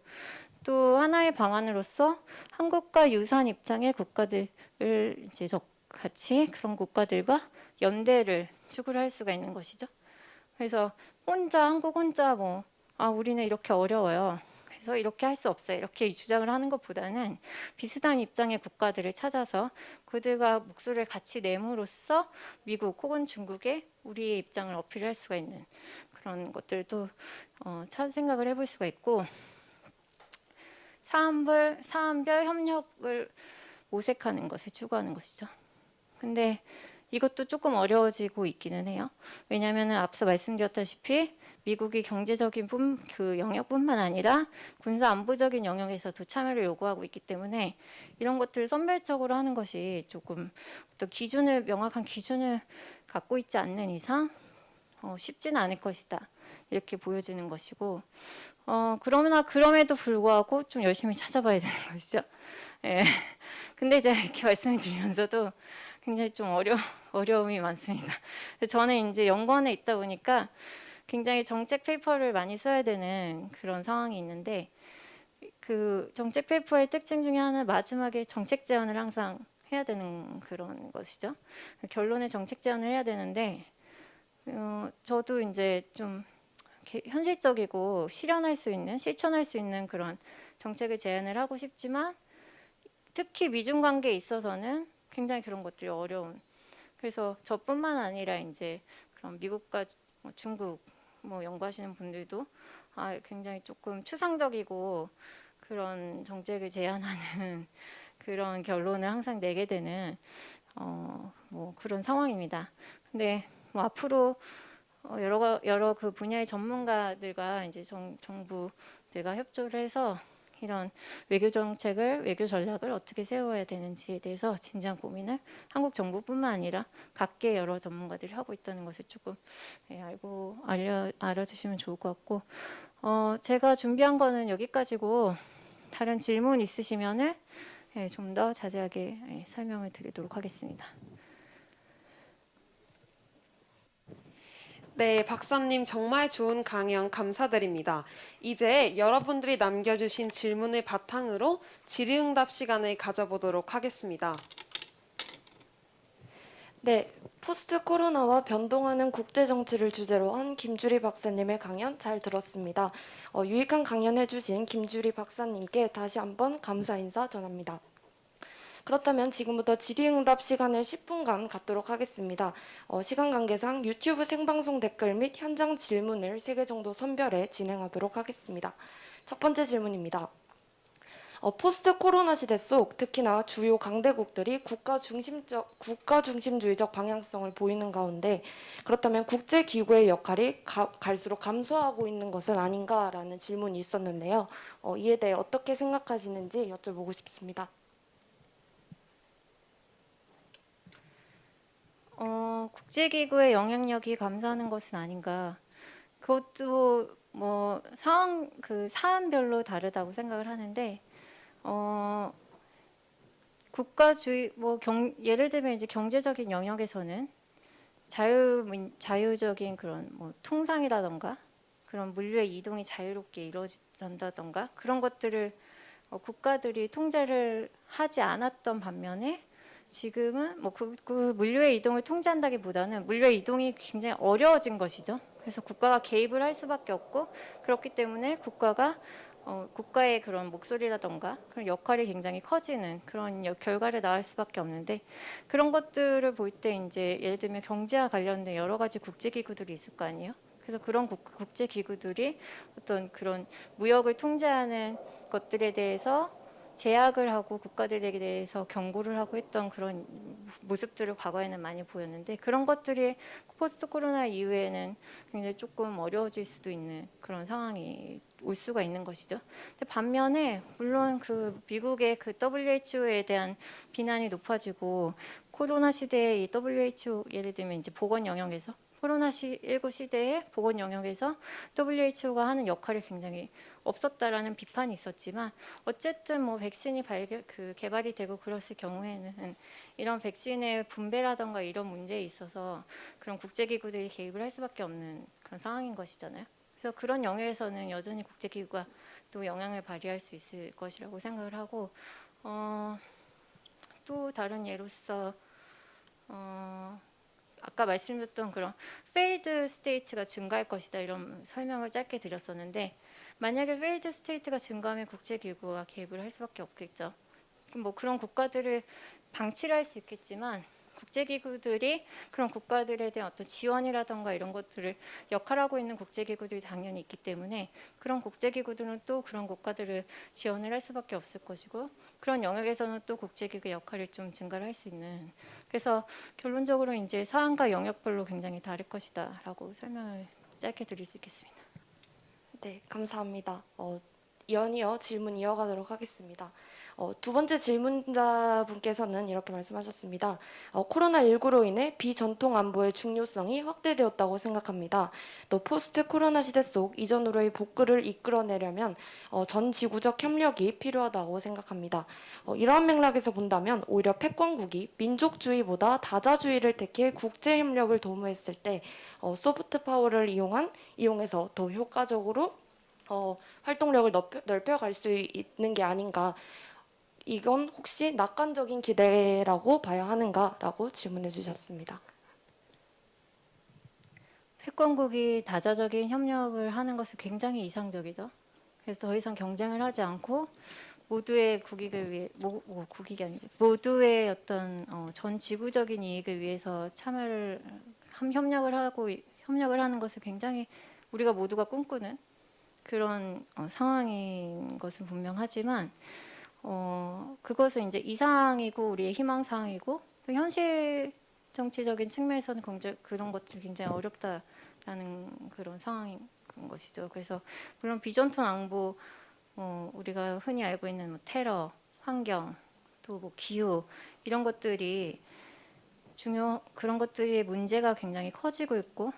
S3: 또 하나의 방안으로서 한국과 유사한 입장의 국가들을 이제 같이 그런 국가들과 연대를 추구를 할 수가 있는 것이죠. 그래서 한국 혼자 우리는 이렇게 어려워요, 그래서 이렇게 할 수 없어요, 이렇게 주장을 하는 것보다는 비슷한 입장의 국가들을 찾아서 그들과 목소리를 같이 내므로써 미국 혹은 중국에 우리의 입장을 어필할 수가 있는 그런 것들도 생각을 해볼 수가 있고, 사안별 협력을 모색하는 것을 추구하는 것이죠. 근데 이것도 조금 어려워지고 있기는 해요. 왜냐하면 앞서 말씀드렸다시피 미국이 경제적인 그 영역뿐만 아니라 군사 안보적인 영역에서도 참여를 요구하고 있기 때문에 이런 것들을 선별적으로 하는 것이 조금 어떤 명확한 기준을 갖고 있지 않는 이상 쉽지는 않을 것이다, 이렇게 보여지는 것이고, 그럼에도 불구하고 좀 열심히 찾아봐야 되는 것이죠. 예. 근데 이제 이렇게 말씀을 드리면서도 굉장히 좀 어려움이 많습니다. 저는 이제 연구원에 있다 보니까 굉장히 정책 페이퍼를 많이 써야 되는 그런 상황이 있는데, 그 정책 페이퍼의 특징 중에 하나는 마지막에 정책 제안을 항상 해야 되는 그런 것이죠. 결론에 정책 제안을 해야 되는데, 저도 이제 좀 현실적이고 실천할 수 있는 그런 정책을 제안을 하고 싶지만 특히 미중 관계에 있어서는 굉장히 그런 것들이 어려운. 그래서 저뿐만 아니라 이제 그런 미국과 중국 연구하시는 분들도 굉장히 조금 추상적이고 그런 정책을 제안하는 그런 결론을 항상 내게 되는 그런 상황입니다. 근데 앞으로 여러 그 분야의 전문가들과 이제 정부들과 협조를 해서 이런 외교 전략을 어떻게 세워야 되는지에 대해서 진지한 고민을 한국 정부뿐만 아니라 각계 여러 전문가들이 하고 있다는 것을 조금 알아주시면 좋을 것 같고, 제가 준비한 거는 여기까지고 다른 질문 있으시면은 좀 더 자세하게 설명을 드리도록 하겠습니다.
S1: 네, 박사님 정말 좋은 강연 감사드립니다. 이제 여러분들이 남겨주신 질문을 바탕으로 질의응답 시간을 가져보도록 하겠습니다.
S4: 네, 포스트 코로나와 변동하는 국제 정치를 주제로 한 김주리 박사님의 강연 잘 들었습니다. 유익한 강연 해주신 김주리 박사님께 다시 한번 감사 인사 전합니다. 그렇다면 지금부터 질의응답 시간을 10분간 갖도록 하겠습니다. 시간 관계상 유튜브 생방송 댓글 및 현장 질문을 3개 정도 선별해 진행하도록 하겠습니다. 첫 번째 질문입니다. 포스트 코로나 시대 속 특히나 주요 강대국들이 국가 중심주의적 방향성을 보이는 가운데 그렇다면 국제 기구의 역할이 갈수록 감소하고 있는 것은 아닌가라는 질문이 있었는데요. 이에 대해 어떻게 생각하시는지 여쭤보고 싶습니다.
S3: 국제기구의 영향력이 감소하는 것은 아닌가. 그것도 뭐 사안별로 다르다고 생각을 하는데, 국가주의 예를 들면 이제 경제적인 영역에서는 자유적인 그런 뭐 통상이라던가 그런 물류의 이동이 자유롭게 이루어진다던가 그런 것들을 국가들이 통제를 하지 않았던 반면에 지금은 그 물류의 이동을 통제한다기보다는 물류의 이동이 굉장히 어려워진 것이죠. 그래서 국가가 개입을 할 수밖에 없고 그렇기 때문에 국가의 그런 목소리라던가 그런 역할이 굉장히 커지는 그런 결과를 낳을 수밖에 없는데 그런 것들을 볼 때 이제 예를 들면 경제와 관련된 여러 가지 국제기구들이 있을 거 아니에요. 그래서 그런 국제기구들이 어떤 그런 무역을 통제하는 것들에 대해서 제약을 하고 국가들에 대해서 경고를 하고 했던 그런 모습들을 과거에는 많이 보였는데 그런 것들이 포스트 코로나 이후에는 굉장히 조금 어려워질 수도 있는 그런 상황이 올 수가 있는 것이죠. 근데 반면에 물론 그 미국의 그 WHO에 대한 비난이 높아지고 코로나 시대에 이 WHO 예를 들면 이제 보건 영역에서 코로나19 시대에 보건 영역에서 WHO가 하는 역할이 굉장히 없었다라는 비판이 있었지만 어쨌든 뭐 백신이 개발이 되고 그랬을 경우에는 이런 백신의 분배라던가 이런 문제에 있어서 그런 국제기구들이 개입을 할 수밖에 없는 그런 상황인 것이잖아요. 그래서 그런 영역에서는 여전히 국제기구가 또 영향을 발휘할 수 있을 것이라고 생각을 하고 또 다른 예로서 아까 말씀드렸던 그런 페이드 스테이트가 증가할 것이다 이런 설명을 짧게 드렸었는데 만약에 페이드 스테이트가 증가하면 국제기구가 개입을 할 수밖에 없겠죠. 뭐 그런 국가들을 방치를 할 수 있겠지만 국제기구들이 그런 국가들에 대한 어떤 지원이라던가 이런 것들을 역할하고 있는 국제기구들이 당연히 있기 때문에 그런 국제기구들은 또 그런 국가들을 지원을 할 수밖에 없을 것이고 그런 영역에서는 또 국제기구의 역할을 좀 증가를 할 수 있는 그래서 결론적으로 이제 사안과 영역별로 굉장히 다를 것이다라고 설명을 짧게 드릴 수 있겠습니다.
S4: 네, 감사합니다. 이어 질문 이어가도록 하겠습니다. 두 번째 질문자분께서는 이렇게 말씀하셨습니다. 코로나19로 인해 비전통 안보의 중요성이 확대되었다고 생각합니다. 또 포스트 코로나 시대 속 이전으로의 복구를 이끌어내려면 전 지구적 협력이 필요하다고 생각합니다. 이러한 맥락에서 본다면 오히려 패권국이 민족주의보다 다자주의를 택해 국제 협력을 도모했을 때 소프트 파워를 이용해서 더 효과적으로 활동력을 넓혀갈 수 있는 게 아닌가. 이건 혹시 낙관적인 기대라고 봐야 하는가라고 질문해 주셨습니다.
S3: 패권국이 다자적인 협력을 하는 것은 굉장히 이상적이죠. 그래서 더 이상 경쟁을 하지 않고 모두의 국익을 위해 국익이 아니죠. 모두의 어떤 전 지구적인 이익을 위해서 협력을 하는 것을 굉장히 우리가 모두가 꿈꾸는 그런 상황인 것은 분명하지만 그것은 이제 이상이고 우리의 희망사항이고 또 현실 정치적인 측면에서는 그런 것들이 굉장히 어렵다라는 그런 상황인 것이죠. 그래서 물론 비전통 안보 우리가 흔히 알고 있는 뭐 테러, 환경, 또 뭐 기후 이런 것들이 그런 것들의 문제가 굉장히 커지고 있고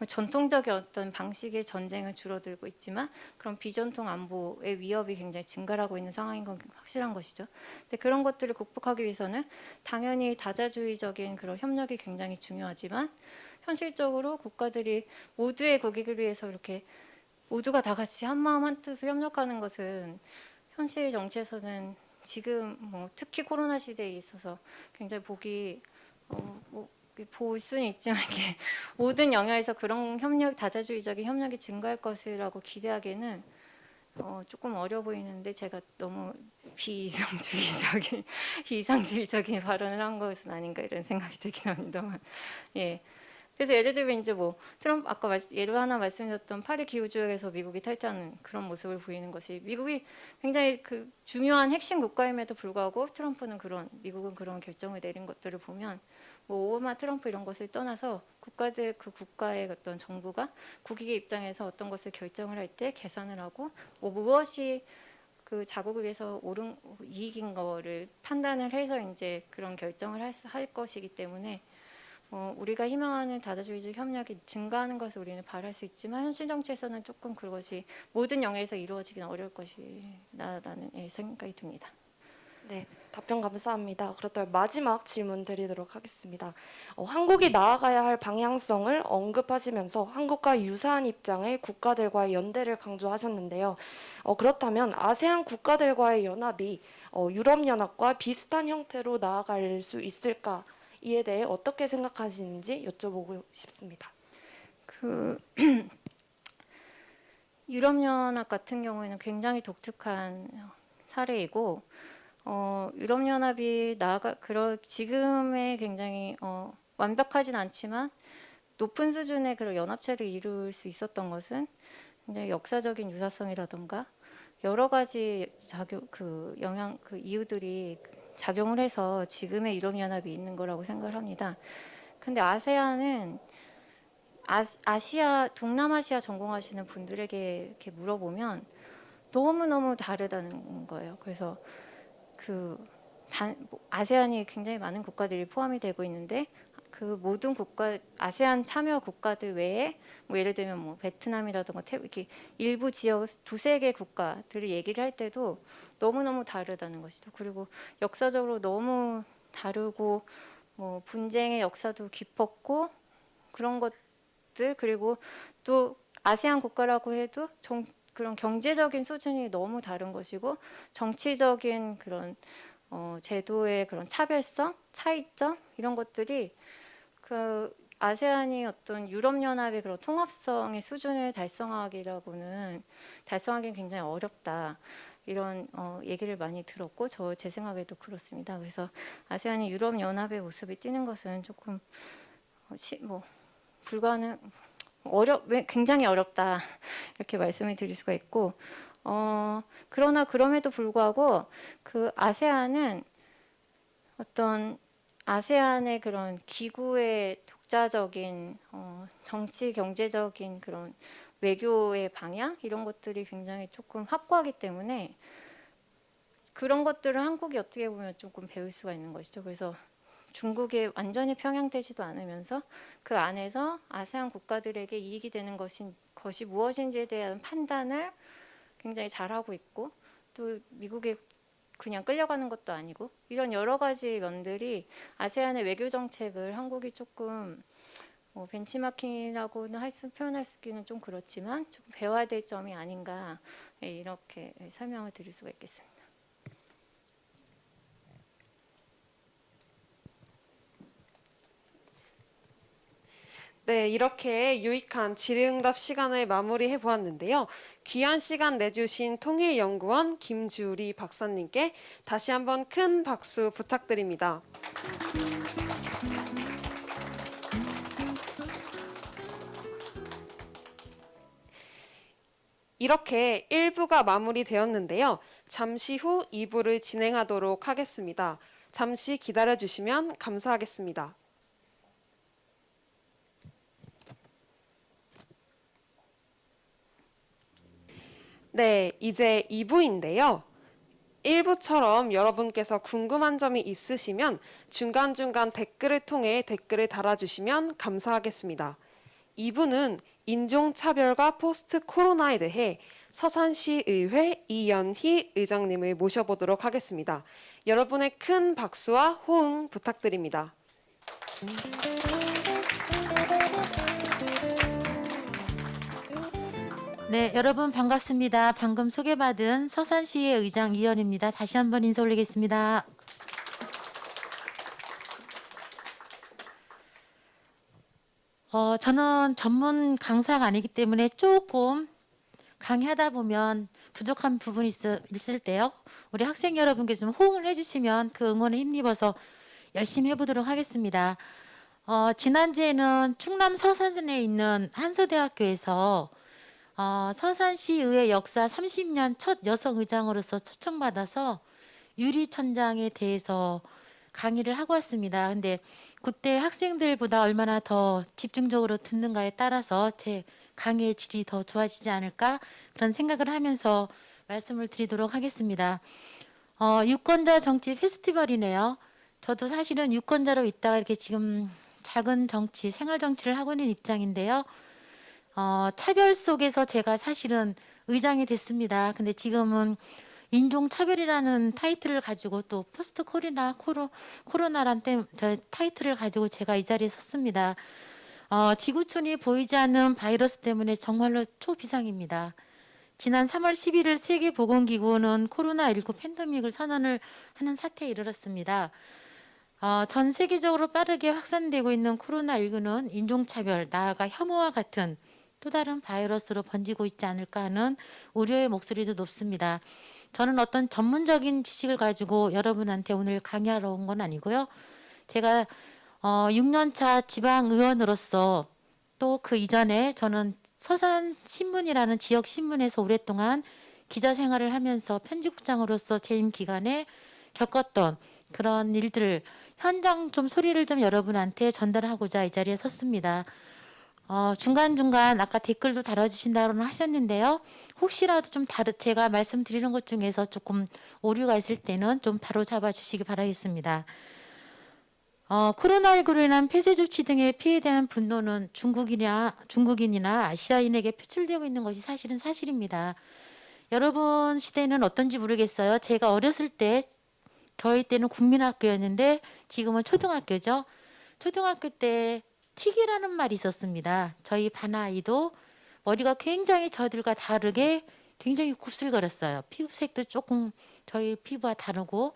S3: 전통적인 어떤 방식의 전쟁은 줄어들고 있지만 그런 비전통 안보의 위협이 굉장히 증가하고 있는 상황인 건 확실한 것이죠. 근데 그런 것들을 극복하기 위해서는 당연히 다자주의적인 그런 협력이 굉장히 중요하지만 현실적으로 국가들이 모두의 국익을 위해서 이렇게 모두가 다 같이 한마음 한뜻으로 협력하는 것은 현실 정치에서는 지금 특히 코로나 시대에 있어서 굉장히 볼 수는 있지만 이렇게 모든 영역에서 그런 다자주의적인 협력이 증가할 것이라고 기대하기에는 조금 어려 보이는데 제가 너무 이상주의적인 발언을 한 것은 아닌가 이런 생각이 들긴 합니다만 예 그래서 예를 들면 이제 뭐 트럼프 아까 예로 하나 말씀드렸던 파리 기후조약에서 미국이 탈퇴하는 그런 모습을 보이는 것이 미국이 굉장히 그 중요한 핵심 국가임에도 불구하고 트럼프는 미국은 그런 결정을 내린 것들을 보면 뭐 오바마, 트럼프 이런 것을 떠나서 국가들 그 국가의 어떤 정부가 국익의 입장에서 어떤 것을 결정을 할 때 계산을 하고 뭐 무엇이 그 자국을 위해서 이익인 거를 판단을 해서 이제 그런 결정을 할 것이기 때문에 우리가 희망하는 다자주의적 협력이 증가하는 것을 우리는 바랄 수 있지만 현실 정치에서는 조금 그것이 모든 영역에서 이루어지기는 어려울 것이라는 생각이 듭니다.
S4: 네, 답변 감사합니다. 그렇다면 마지막 질문 드리도록 하겠습니다. 한국이 나아가야 할 방향성을 언급하시면서 한국과 유사한 입장의 국가들과의 연대를 강조하셨는데요. 그렇다면 아세안 국가들과의 연합이 유럽연합과 비슷한 형태로 나아갈 수 있을까? 이에 대해 어떻게 생각하시는지 여쭤보고 싶습니다.
S3: 유럽연합 같은 경우에는 굉장히 독특한 사례이고 유럽연합이 지금의 굉장히 완벽하진 않지만 높은 수준의 그런 연합체를 이룰 수 있었던 것은 굉장히 역사적인 유사성이라던가 여러 가지 이유들이 작용을 해서 지금의 유럽연합이 있는 거라고 생각을 합니다. 근데 아세안은 동남아시아 전공하시는 분들에게 이렇게 물어보면 너무너무 다르다는 거예요. 그래서 아세안이 굉장히 많은 국가들이 포함이 되고 있는데 그 모든 아세안 참여 국가들 외에 뭐 예를 들면 뭐 베트남이라든가 이렇게 일부 지역 두세 개 국가들을 얘기를 할 때도 너무너무 다르다는 것이죠. 그리고 역사적으로 너무 다르고 뭐 분쟁의 역사도 깊었고 그런 것들 그리고 또 아세안 국가라고 해도 그런 경제적인 수준이 너무 다른 것이고 정치적인 그런 제도의 그런 차별성, 차이점 이런 것들이 그 아세안이 어떤 유럽연합의 그런 통합성의 수준을 달성하기는 굉장히 어렵다. 이런 얘기를 많이 들었고 제 생각에도 그렇습니다. 그래서 아세안이 유럽연합의 모습이 띄는 것은 조금 굉장히 어렵다 이렇게 말씀을 드릴 수가 있고 그러나 그럼에도 불구하고 그 아세안은 어떤 아세안의 그런 기구의 독자적인 정치 경제적인 그런 외교의 방향 이런 것들이 굉장히 조금 확고하기 때문에 그런 것들을 한국이 어떻게 보면 조금 배울 수가 있는 것이죠. 그래서 중국에 완전히 평양되지도 않으면서 그 안에서 아세안 국가들에게 이익이 되는 것이 무엇인지에 대한 판단을 굉장히 잘하고 있고 또 미국에 그냥 끌려가는 것도 아니고 이런 여러 가지 면들이 아세안의 외교 정책을 한국이 조금 벤치마킹이라고는 표현할 수는 좀 그렇지만 좀 배워야 될 점이 아닌가 이렇게 설명을 드릴 수가 있겠습니다.
S1: 네, 이렇게 유익한 질의응답 시간을 마무리해 보았는데요. 귀한 시간 내주신 통일연구원 김주리 박사님께 다시 한번 큰 박수 부탁드립니다. 이렇게 1부가 마무리되었는데요. 잠시 후 2부를 진행하도록 하겠습니다. 잠시 기다려주시면 감사하겠습니다. 네, 이제 2부인데요. 1부처럼 여러분께서 궁금한 점이 있으시면 중간중간 댓글을 통해 댓글을 달아주시면 감사하겠습니다. 2부는 인종차별과 포스트 코로나에 대해 서산시의회 이연희 의장님을 모셔보도록 하겠습니다. 여러분의 큰 박수와 호응 부탁드립니다.
S5: 네, 여러분 반갑습니다. 방금 소개받은 서산시의 의장 이연입니다. 다시 한번 인사 올리겠습니다. 저는 전문 강사가 아니기 때문에 조금 강의하다 보면 부족한 부분이 있을 때요. 우리 학생 여러분께 좀 호응을 해주시면 그 응원에 힘입어서 열심히 해보도록 하겠습니다. 지난주에는 충남 서산에 있는 한서대학교에서 서산시의회 역사 30년 첫 여성 의장으로서 초청받아서 유리천장에 대해서 강의를 하고 왔습니다. 근데 그때 학생들보다 얼마나 더 집중적으로 듣는가에 따라서 제 강의의 질이 더 좋아지지 않을까 그런 생각을 하면서 말씀을 드리도록 하겠습니다. 유권자 정치 페스티벌이네요. 저도 사실은 유권자로 있다가 이렇게 지금 작은 정치, 생활 정치를 하고 있는 입장인데요. 차별 속에서 제가 사실은 의장이 됐습니다. 근데 지금은 인종차별이라는 타이틀을 가지고 또 포스트 코로나란 저 타이틀을 가지고 제가 이 자리에 섰습니다. 지구촌이 보이지 않는 바이러스 때문에 정말로 초비상입니다. 지난 3월 11일 세계보건기구는 코로나19 팬데믹을 선언을 하는 사태에 이르렀습니다. 전 세계적으로 빠르게 확산되고 있는 코로나19는 인종차별, 나아가 혐오와 같은 또 다른 바이러스로 번지고 있지 않을까 하는 우려의 목소리도 높습니다. 저는 어떤 전문적인 지식을 가지고 여러분한테 오늘 강의하러 온 건 아니고요. 제가 6년차 지방의원으로서 또 그 이전에 저는 서산신문이라는 지역 신문에서 오랫동안 기자 생활을 하면서 편집국장으로서 재임 기간에 겪었던 그런 일들 현장 좀 소리를 좀 여러분한테 전달하고자 이 자리에 섰습니다. 중간중간 아까 댓글도 달아주신다고 하셨는데요. 혹시라도 좀 제가 말씀드리는 것 중에서 조금 오류가 있을 때는 좀 바로 잡아주시기 바라겠습니다. 코로나19로 인한 폐쇄 조치 등의 피해에 대한 분노는 중국인이나 아시아인에게 표출되고 있는 것이 사실은 사실입니다. 여러분 시대는 어떤지 모르겠어요. 제가 어렸을 때 저희 때는 국민학교였는데 지금은 초등학교죠. 초등학교 때 틱이라는 말이 있었습니다. 저희 반 아이도 머리가 굉장히 저들과 다르게 굉장히 곱슬거렸어요. 피부색도 조금 저희 피부와 다르고.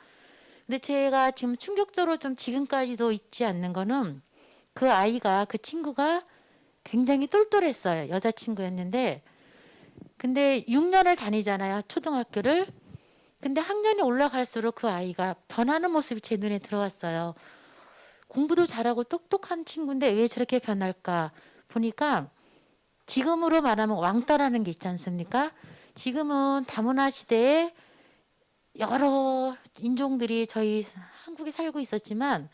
S5: 근데 제가 지금 충격적으로 좀 지금까지도 잊지 않는 거는 그 아이가 그 친구가 굉장히 똘똘했어요. 여자친구였는데 근데 6년을 다니잖아요. 초등학교를. 근데 학년이 올라갈수록 그 아이가 변하는 모습이 제 눈에 들어왔어요. 공부도 잘하고 똑똑한 친구인데 왜 저렇게 변할까 보니까 지금으로 말하면 왕따라는 게 있지 않습니까? 지금은 다문화 시대에 여러 인종들이 저희 한국에 살고 있었지만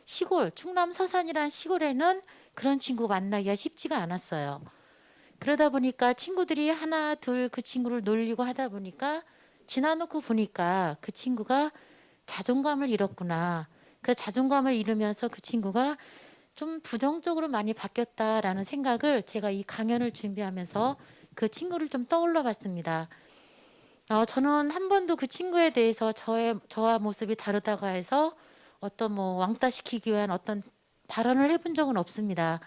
S5: 시골, 충남 서산이란 시골에는 그런 친구 만나기가 쉽지가 않았어요. 그러다 보니까 친구들이 하나, 둘 그 친구를 놀리고 하다 보니까 지나놓고 보니까 그 친구가 자존감을 잃었구나. 그 자존감을 잃으면서 그 친구가 좀 부정적으로 많이 바뀌었다라는 생각을 제가 이 강연을 준비하면서 그 친구를 좀 떠올려 봤습니다. 저는 한 번도 그 친구에 대해서 저와 모습이 다르다고 해서 어떤 왕따시키기 위한 어떤 발언을 해본 적은 없습니다.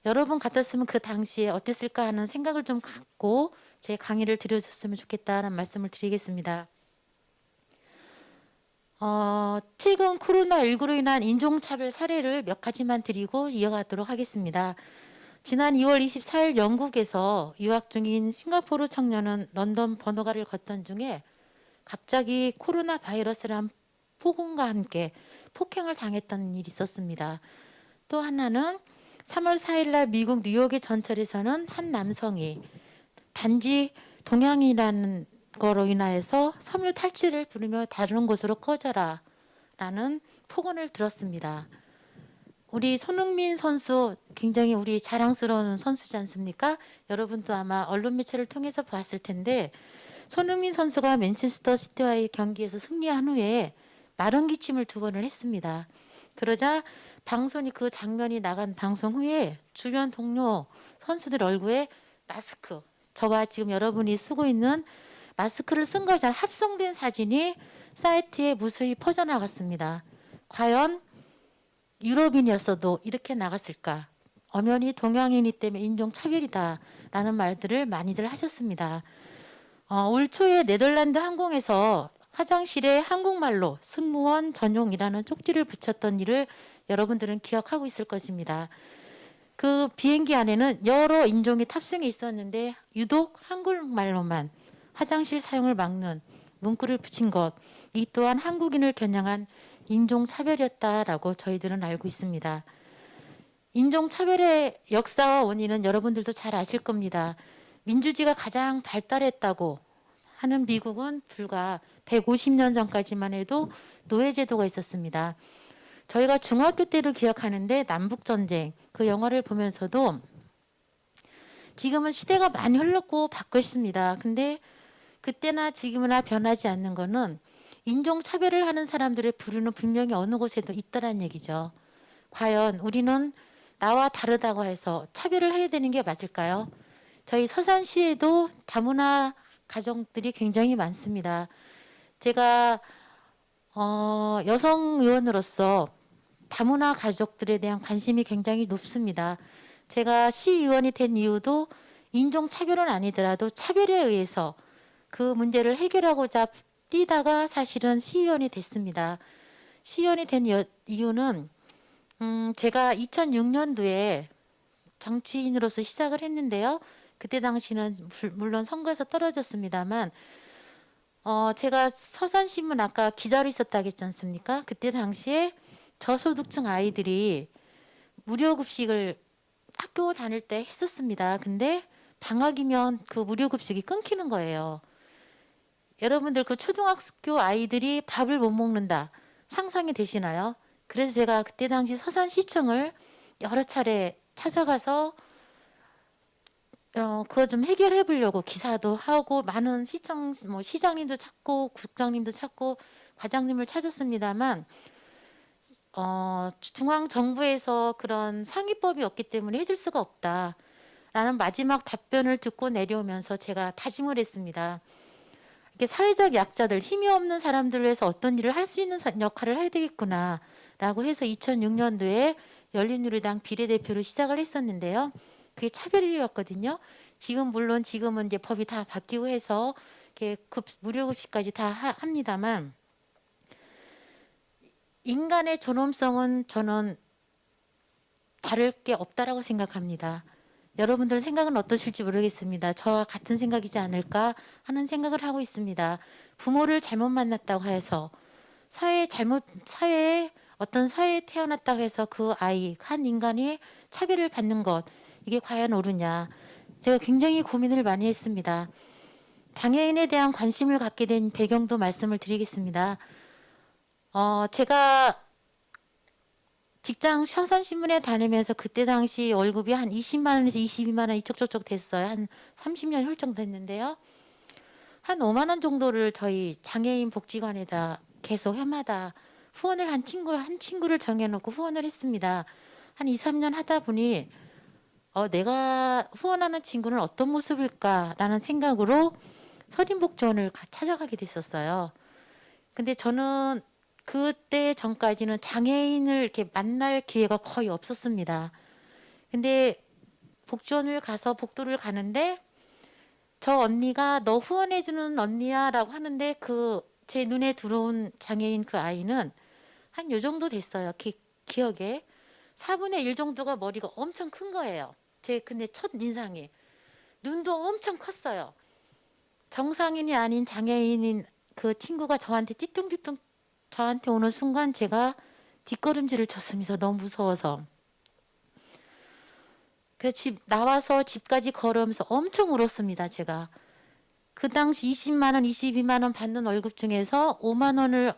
S5: 여러분 같았으면 그 당시에 어땠을까 하는 생각을 좀 갖고 제 강의를 드려줬으면 좋겠다는 말씀을 드리겠습니다. 최근 코로나19로 인한 인종차별 사례를 몇 가지만 드리고 이어가도록 하겠습니다. 지난 2월 24일 영국에서 유학 중인 싱가포르 청년은 런던 번호가를 걷던 중에 갑자기 코로나 바이러스란 폭음과 함께 폭행을 당했던 일이 있었습니다. 또 하나는 3월 4일 날 미국 뉴욕의 전철에서는 한 남성이 단지 동양이라는 거로 인하여서 섬유 탈취를 부르며 다른 곳으로 꺼져라 라는 폭언을 들었습니다. 우리 손흥민 선수 굉장히 우리 자랑스러운 선수지 않습니까? 여러분도 아마 언론 매체를 통해서 봤을 텐데 손흥민 선수가 맨체스터 시티와의 경기에서 승리한 후에 마른 기침을 2번을 했습니다. 그러자 방송이 그 장면이 나간 방송 후에 주변 동료 선수들 얼굴에 마스크, 저와 지금 여러분이 쓰고 있는 마스크를 쓴 것이 합성된 사진이 사이트에 무수히 퍼져나갔습니다. 과연 유럽인이었어도 이렇게 나갔을까? 엄연히 동양인이 때문에 인종차별이다라는 말들을 많이들 하셨습니다. 올 초에 네덜란드 항공에서 화장실에 한국말로 승무원 전용이라는 쪽지를 붙였던 일을 여러분들은 기억하고 있을 것입니다. 그 비행기 안에는 여러 인종이 탑승해 있었는데 유독 한국말로만 화장실 사용을 막는 문구를 붙인 것, 이 또한 한국인을 겨냥한 인종차별이었다라고 저희들은 알고 있습니다. 인종차별의 역사와 원인은 여러분들도 잘 아실 겁니다. 민주주의가 가장 발달했다고 하는 미국은 불과 150년 전까지만 해도 노예제도가 있었습니다. 저희가 중학교 때를 기억하는데 남북전쟁 그 영화를 보면서도 지금은 시대가 많이 흘렀고 바뀌었습니다. 근데 그때나 지금이나 변하지 않는 거는 인종차별을 하는 사람들의 부류는 분명히 어느 곳에도 있다는 얘기죠. 과연 우리는 나와 다르다고 해서 차별을 해야 되는 게 맞을까요? 저희 서산시에도 다문화 가정들이 굉장히 많습니다. 제가 여성 의원으로서 다문화 가족들에 대한 관심이 굉장히 높습니다. 제가 시의원이 된 이유도 인종차별은 아니더라도 차별에 의해서 그 문제를 해결하고자 뛰다가 사실은 시의원이 됐습니다. 시의원이 된 이유는 제가 2006년도에 정치인으로서 시작을 했는데요. 그때 당시는 물론 선거에서 떨어졌습니다만 제가 서산신문 아까 기자로 있었다고 했지 않습니까? 그때 당시에 저소득층 아이들이 무료급식을 학교 다닐 때 했었습니다. 근데 방학이면 그 무료급식이 끊기는 거예요. 여러분들 그 초등학교 아이들이 밥을 못 먹는다 상상이 되시나요? 그래서 제가 그때 당시 서산시청을 여러 차례 찾아가서 그거 좀 해결해 보려고 기사도 하고 많은 시청 시장님도 찾고 국장님도 찾고 과장님을 찾았습니다만 중앙 정부에서 그런 상위법이 없기 때문에 해줄 수가 없다라는 마지막 답변을 듣고 내려오면서 제가 다짐을 했습니다. 이렇게 사회적 약자들, 힘이 없는 사람들을 위해서 어떤 일을 할 수 있는 역할을 해야 되겠구나라고 해서 2006년도에 열린우리당 비례대표로 시작을 했었는데요. 그게 차별이었거든요. 물론 지금은 이제 법이 다 바뀌고 해서 이렇게 무료급식까지 다 합니다만 인간의 존엄성은 저는 다를 게 없다라고 생각합니다. 여러분들 생각은 어떠실지 모르겠습니다. 저와 같은 생각이지 않을까 하는 생각을 하고 있습니다. 부모를 잘못 만났다고 해서 어떤 사회에 태어났다고 해서 그 아이 한 인간이 차별을 받는 것 이게 과연 옳으냐. 제가 굉장히 고민을 많이 했습니다. 장애인에 대한 관심을 갖게 된 배경도 말씀을 드리겠습니다. 제가 직장 서산신문에 다니면서 그때 당시 월급이 한 20만 원에서 22만 원 이쪽저쪽 됐어요. 한 30년 훌쩍 됐는데요. 한 5만 원 정도를 저희 장애인 복지관에다 계속 해마다 후원을 한 친구를 정해놓고 후원을 했습니다. 한 2, 3년 하다 보니 내가 후원하는 친구는 어떤 모습일까라는 생각으로 서린복지원을 찾아가게 됐었어요. 근데 저는 그때 전까지는 장애인을 이렇게 만날 기회가 거의 없었습니다. 근데 복지원을 가서 복도를 가는데 저 언니가 너 후원해주는 언니야라고 하는데 제 눈에 들어온 장애인 그 아이는 한 요 정도 됐어요. 기억에 4분의 1 정도가 머리가 엄청 큰 거예요. 근데 첫 인상이 눈도 엄청 컸어요. 정상인이 아닌 장애인인 그 친구가 저한테 찌뚱찌뚱 저한테 오는 순간 제가 뒷걸음질을 쳤습니다. 너무 무서워서. 나와서 집까지 걸으면서 엄청 울었습니다. 제가. 그 당시 20만 원, 22만 원 받는 월급 중에서 5만 원을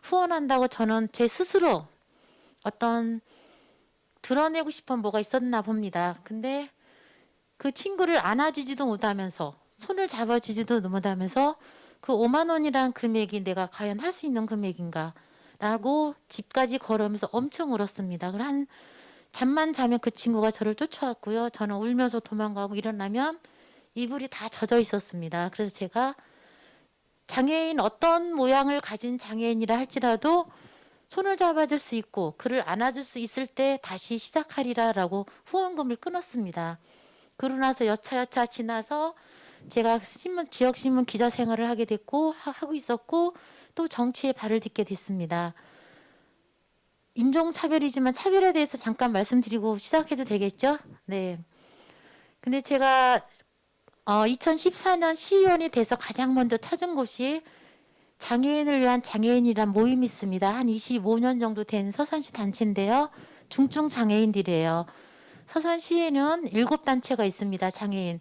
S5: 후원한다고 저는 제 스스로 드러내고 싶은 뭐가 있었나 봅니다. 근데 그 친구를 안아주지도 못하면서 손을 잡아주지도 못하면서 그 5만 원이라는 금액이 내가 과연 할 수 있는 금액인가 라고 집까지 걸으면서 엄청 울었습니다. 잠만 자면 그 친구가 저를 쫓아왔고요. 저는 울면서 도망가고 일어나면 이불이 다 젖어 있었습니다. 그래서 제가 장애인 어떤 모양을 가진 장애인이라 할지라도 손을 잡아줄 수 있고 그를 안아줄 수 있을 때 다시 시작하리라라고 후원금을 끊었습니다. 그러고 나서 여차여차 지나서 제가 지역신문 기자 생활을 하게 됐고 하고 있었고 또 정치에 발을 딛게 됐습니다. 인종차별이지만 차별에 대해서 잠깐 말씀드리고 시작해도 되겠죠? 네. 근데 제가 2014년 시의원이 돼서 가장 먼저 찾은 곳이 장애인을 위한 장애인이란 모임이 있습니다. 한 25년 정도 된 서산시 단체인데요. 중증 장애인들이에요. 서산시에는 7단체가 있습니다. 장애인.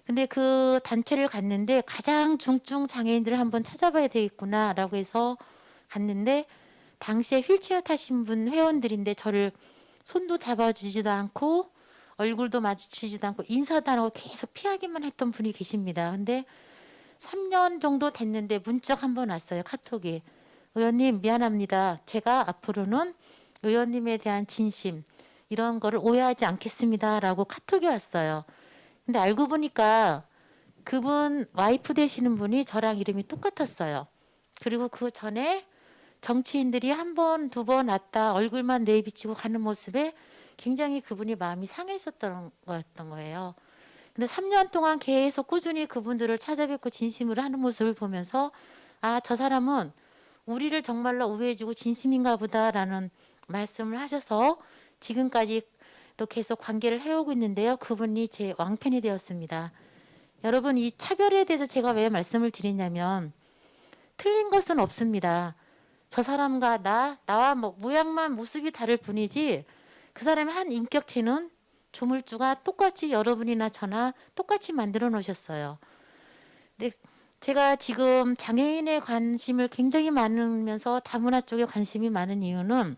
S5: 근데 그 단체를 갔는데 가장 중증 장애인들을 한번 찾아봐야 되겠구나라고 해서 갔는데 당시에 휠체어 타신 분 회원들인데 저를 손도 잡아주지도 않고 얼굴도 마주치지도 않고 인사도 안 하고 계속 피하기만 했던 분이 계십니다. 근데 3년 정도 됐는데 문자가 한 번 왔어요. 카톡이. 의원님 미안합니다. 제가 앞으로는 의원님에 대한 진심 이런 거를 오해하지 않겠습니다라고 카톡이 왔어요. 근데 알고 보니까 그분 와이프 되시는 분이 저랑 이름이 똑같았어요. 그리고 그 전에 정치인들이 한 번, 두 번 왔다 얼굴만 내비치고 가는 모습에 굉장히 그분이 마음이 상했었던 거였던 거예요. 근데 3년 동안 계속 꾸준히 그분들을 찾아뵙고 진심으로 하는 모습을 보면서 아, 저 사람은 우리를 정말로 우애해주고 진심인가 보다라는 말씀을 하셔서 지금까지 또 계속 관계를 해오고 있는데요. 그분이 제 왕팬이 되었습니다. 여러분, 이 차별에 대해서 제가 왜 말씀을 드리냐면 틀린 것은 없습니다. 저 사람과 나와 뭐 모양만 모습이 다를 뿐이지 그 사람의 한 인격체는 조물주가 똑같이 여러분이나 저나 똑같이 만들어 놓으셨어요. 근데 제가 지금 장애인의 관심을 굉장히 많으면서 다문화 쪽에 관심이 많은 이유는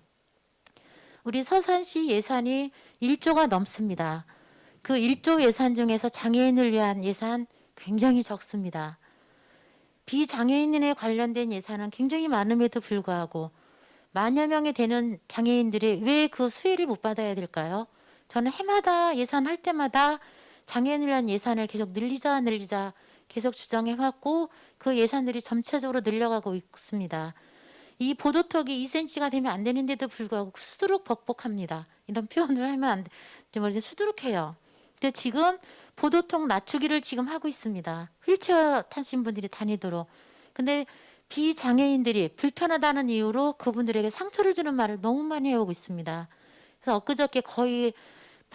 S5: 우리 서산시 예산이 1조가 넘습니다. 그 1조 예산 중에서 장애인을 위한 예산 굉장히 적습니다. 비장애인에 관련된 예산은 굉장히 많음에도 불구하고 만여 명이 되는 장애인들이 왜 그 수혜를 못 받아야 될까요? 저는 해마다 예산할 때마다 장애인을 위한 예산을 계속 늘리자 계속 주장해왔고 그 예산들이 점차적으로 늘려가고 있습니다. 이 보도톡이 2cm가 되면 안 되는데도 불구하고 수두룩 벅벅합니다. 이런 표현을 하면 안 돼. 수두룩해요. 근데 지금 보도통 낮추기를 지금 하고 있습니다. 휠체어 타신 분들이 다니도록. 근데 비장애인들이 불편하다는 이유로 그분들에게 상처를 주는 말을 너무 많이 해오고 있습니다. 그래서 엊그저께 거의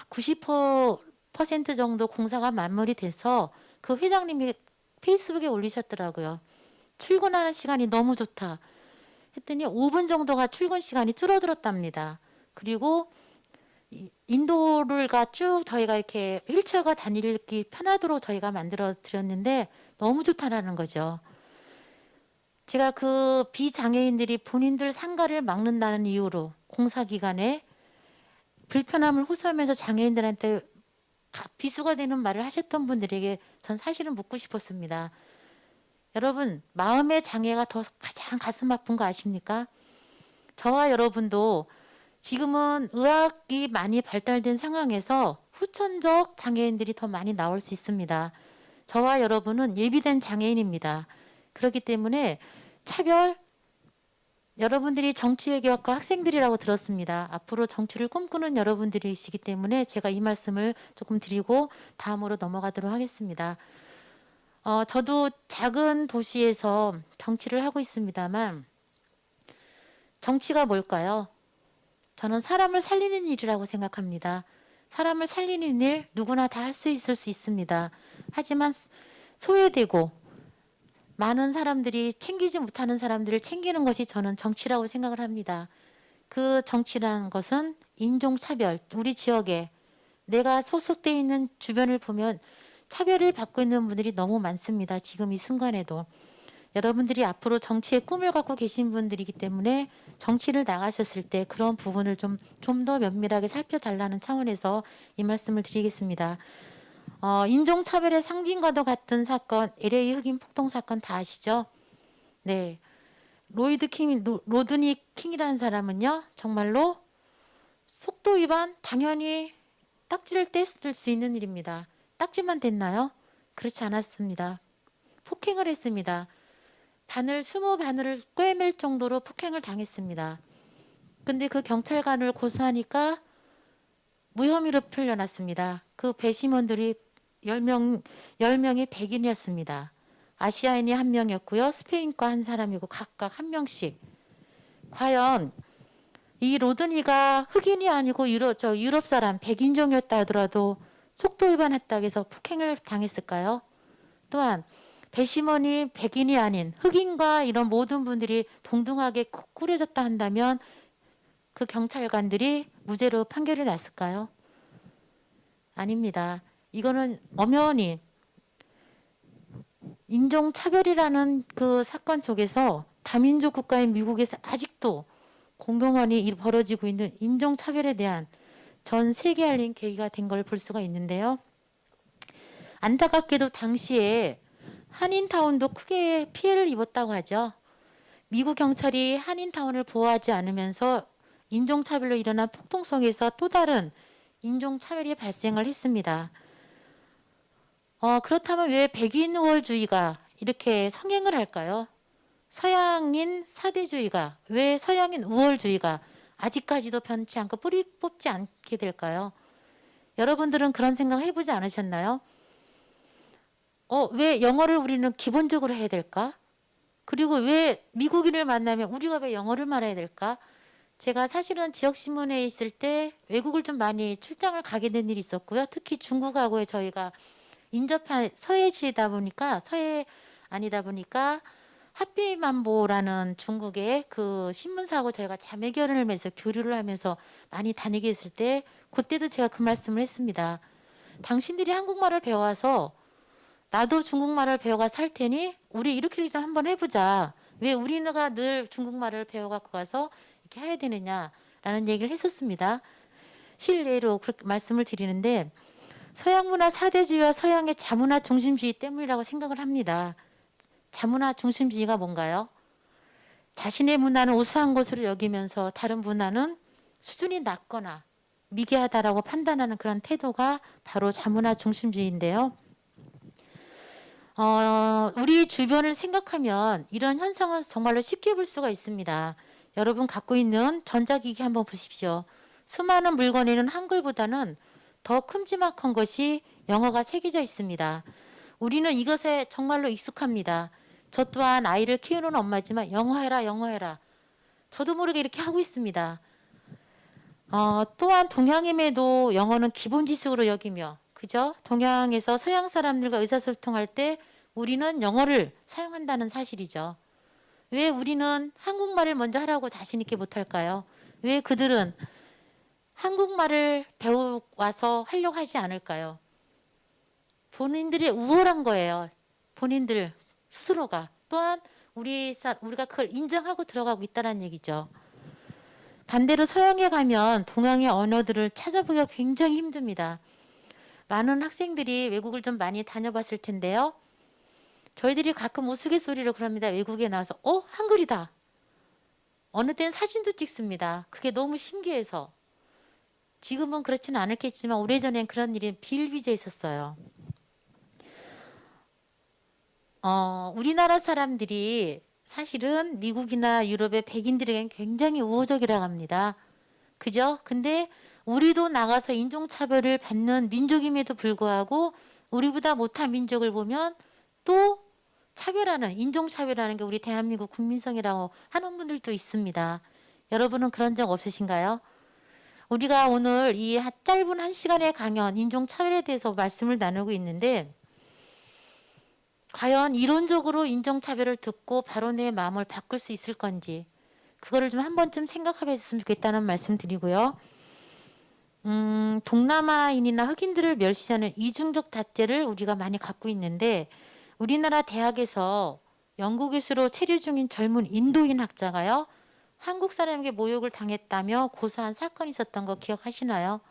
S5: 90% 정도 공사가 마무리돼서 그 회장님이 페이스북에 올리셨더라고요. 출근하는 시간이 너무 좋다. 했더니 5분 정도가 출근 시간이 줄어들었답니다. 그리고 인도가 쭉 저희가 이렇게 휠체어가 다니기 편하도록 저희가 만들어 드렸는데 너무 좋다라는 거죠. 제가 그 비장애인들이 본인들 상가를 막는다는 이유로 공사 기간에 불편함을 호소하면서 장애인들한테 비수가 되는 말을 하셨던 분들에게 전 사실은 묻고 싶었습니다. 여러분, 마음의 장애가 더 가장 가슴 아픈 거 아십니까? 저와 여러분도 지금은 의학이 많이 발달된 상황에서 후천적 장애인들이 더 많이 나올 수 있습니다. 저와 여러분은 예비된 장애인입니다. 그렇기 때문에 차별, 여러분들이 정치외교학과 학생들이라고 들었습니다. 앞으로 정치를 꿈꾸는 여러분들이시기 때문에 제가 이 말씀을 조금 드리고 다음으로 넘어가도록 하겠습니다. 저도 작은 도시에서 정치를 하고 있습니다만 정치가 뭘까요? 저는 사람을 살리는 일이라고 생각합니다. 사람을 살리는 일 누구나 다 할 수 있을 수 있습니다. 하지만 소외되고 많은 사람들이 챙기지 못하는 사람들을 챙기는 것이 저는 정치라고 생각을 합니다. 그 정치라는 것은 인종차별, 우리 지역에 내가 소속돼 있는 주변을 보면 차별을 받고 있는 분들이 너무 많습니다. 지금 이 순간에도. 여러분들이 앞으로 정치의 꿈을 갖고 계신 분들이기 때문에 정치를 나가셨을 때 그런 부분을 좀 더 면밀하게 살펴달라는 차원에서 이 말씀을 드리겠습니다. 인종차별의 상징과도 같은 사건, LA 흑인 폭동 사건 다 아시죠? 네. 로드니 킹이라는 사람은요, 정말로 속도 위반 당연히 딱지를 뗐을 수 있는 일입니다. 딱지만 뗐나요? 그렇지 않았습니다. 폭행을 했습니다. 20바늘을 꿰맬 정도로 폭행을 당했습니다. 근데 그 경찰관을 고소하니까 무혐의로 풀려났습니다. 그 배심원들이 10명이 백인이었습니다. 아시아인이 1명이었고요. 스페인과 한 사람이고 각각 1명씩. 과연 이 로드니가 흑인이 아니고 유럽 사람 백인종이었다 하더라도 속도 위반했다고 해서 폭행을 당했을까요? 또한 배심원이 백인이 아닌 흑인과 이런 모든 분들이 동등하게 꾸려졌다 한다면 그 경찰관들이 무죄로 판결이 났을까요? 아닙니다. 이거는 엄연히 인종차별이라는 그 사건 속에서 다민족 국가인 미국에서 아직도 공공연히 벌어지고 있는 인종차별에 대한 전 세계 알린 계기가 된 걸 볼 수가 있는데요. 안타깝게도 당시에 한인타운도 크게 피해를 입었다고 하죠. 미국 경찰이 한인타운을 보호하지 않으면서 인종차별로 일어난 폭동 속에서 또 다른 인종차별이 발생을 했습니다. 그렇다면 왜 백인 우월주의가 이렇게 성행을 할까요? 서양인 사대주의가, 왜 서양인 우월주의가 아직까지도 변치 않고 뿌리 뽑지 않게 될까요? 여러분들은 그런 생각 해보지 않으셨나요? 왜 영어를 우리는 기본적으로 해야 될까? 그리고 왜 미국인을 만나면 우리가 왜 영어를 말해야 될까? 제가 사실은 지역신문에 있을 때 외국을 좀 많이 출장을 가게 된 일이 있었고요. 특히 중국하고의 저희가 인접한 서해지다 보니까 서해 아니다 보니까 하피만보라는 중국의 그 신문사하고 저희가 자매 결연을 맺어서 교류를 하면서 많이 다니게 했을 때 그때도 제가 그 말씀을 했습니다. 당신들이 한국말을 배워서 나도 중국말을 배워가서 할 테니 우리 이렇게 좀 한번 해보자. 왜 우리가 늘 중국말을 배워갖고 가서 이렇게 해야 되느냐라는 얘기를 했었습니다. 실례로 그렇게 말씀을 드리는데 서양 문화 사대주의와 서양의 자문화 중심주의 때문이라고 생각을 합니다. 자문화 중심주의가 뭔가요? 자신의 문화는 우수한 것으로 여기면서 다른 문화는 수준이 낮거나 미개하다라고 판단하는 그런 태도가 바로 자문화 중심주의인데요. 우리 주변을 생각하면 이런 현상은 정말로 쉽게 볼 수가 있습니다. 여러분 갖고 있는 전자기기 한번 보십시오. 수많은 물건에는 한글보다는 더 큼지막한 것이 영어가 새겨져 있습니다. 우리는 이것에 정말로 익숙합니다. 저 또한 아이를 키우는 엄마지만 영어해라 영어해라. 저도 모르게 이렇게 하고 있습니다. 또한 동양임에도 영어는 기본 지식으로 여기며 그죠? 동양에서 서양 사람들과 의사소통할 때 우리는 영어를 사용한다는 사실이죠. 왜 우리는 한국말을 먼저 하라고 자신 있게 못할까요? 왜 그들은 한국말을 배워와서 하려고 하지 않을까요? 본인들이 우월한 거예요. 본인들 스스로가. 또한 우리가 그걸 인정하고 들어가고 있다는 얘기죠. 반대로 서양에 가면 동양의 언어들을 찾아보기가 굉장히 힘듭니다. 많은 학생들이 외국을 좀 많이 다녀봤을 텐데요. 저희들이 가끔 우스갯소리로 그럽니다. 외국에 나와서 한글이다. 어느 때는 사진도 찍습니다. 그게 너무 신기해서. 지금은 그렇지는 않았겠지만 오래전엔 그런 일이 비일비재 있었어요. 우리나라 사람들이 사실은 미국이나 유럽의 백인들에겐 굉장히 우호적이라고 합니다. 그죠? 근데 우리도 나가서 인종차별을 받는 민족임에도 불구하고 우리보다 못한 민족을 보면 또 인종차별하는 게 우리 대한민국 국민성이라고 하는 분들도 있습니다. 여러분은 그런 적 없으신가요? 우리가 오늘 이 짧은 1시간의 강연 인종차별에 대해서 말씀을 나누고 있는데 과연 이론적으로 인종차별을 듣고 바로 내 마음을 바꿀 수 있을 건지 그거를 좀 한 번쯤 생각해 봤으면 좋겠다는 말씀 드리고요. 동남아인이나 흑인들을 멸시하는 이중적 잣대를 우리가 많이 갖고 있는데 우리나라 대학에서 연구교수로 체류 중인 젊은 인도인 학자가요. 한국 사람에게 모욕을 당했다며 고소한 사건이 있었던 거 기억하시나요?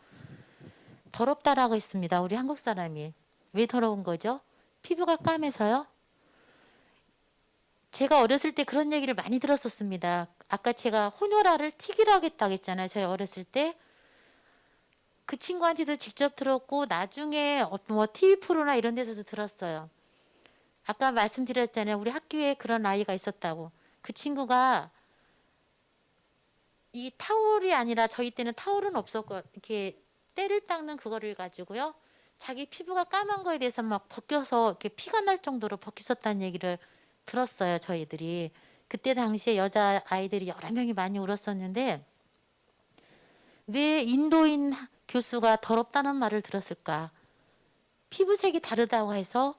S5: 더럽다라고 했습니다. 우리 한국 사람이. 왜 더러운 거죠? 피부가 까매서요? 제가 어렸을 때 그런 얘기를 많이 들었었습니다. 아까 제가 혼혈아를 튀기라 하겠다고 했잖아요. 저희 어렸을 때. 그 친구한테도 직접 들었고 나중에 TV 프로나 이런 데서도 들었어요. 아까 말씀드렸잖아요. 우리 학교에 그런 아이가 있었다고. 그 친구가 이 타올이 아니라 저희 때는 타올은 없었고 이렇게 때를 닦는 그거를 가지고요. 자기 피부가 까만 거에 대해서 막 벗겨서 이렇게 피가 날 정도로 벗겼었다는 얘기를 들었어요. 저희들이. 그때 당시에 여자 아이들이 여러 명이 많이 울었었는데 왜 인도인 교수가 더럽다는 말을 들었을까? 피부색이 다르다고 해서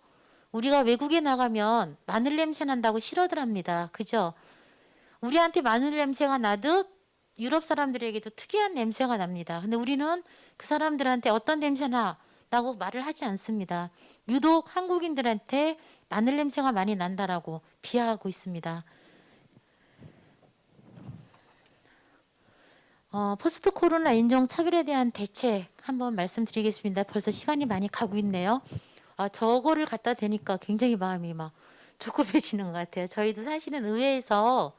S5: 우리가 외국에 나가면 마늘 냄새 난다고 싫어들 합니다. 그죠? 우리한테 마늘 냄새가 나듯 유럽 사람들에게도 특이한 냄새가 납니다. 근데 우리는 그 사람들한테 어떤 냄새나 라고 말을 하지 않습니다. 유독 한국인들한테 마늘 냄새가 많이 난다라고 비하하고 있습니다. 포스트 코로나 인종차별에 대한 대책 한번 말씀드리겠습니다. 벌써 시간이 많이 가고 있네요. 저거를 갖다 대니까 굉장히 마음이 막 조급해지는 것 같아요. 저희도 사실은 의회에서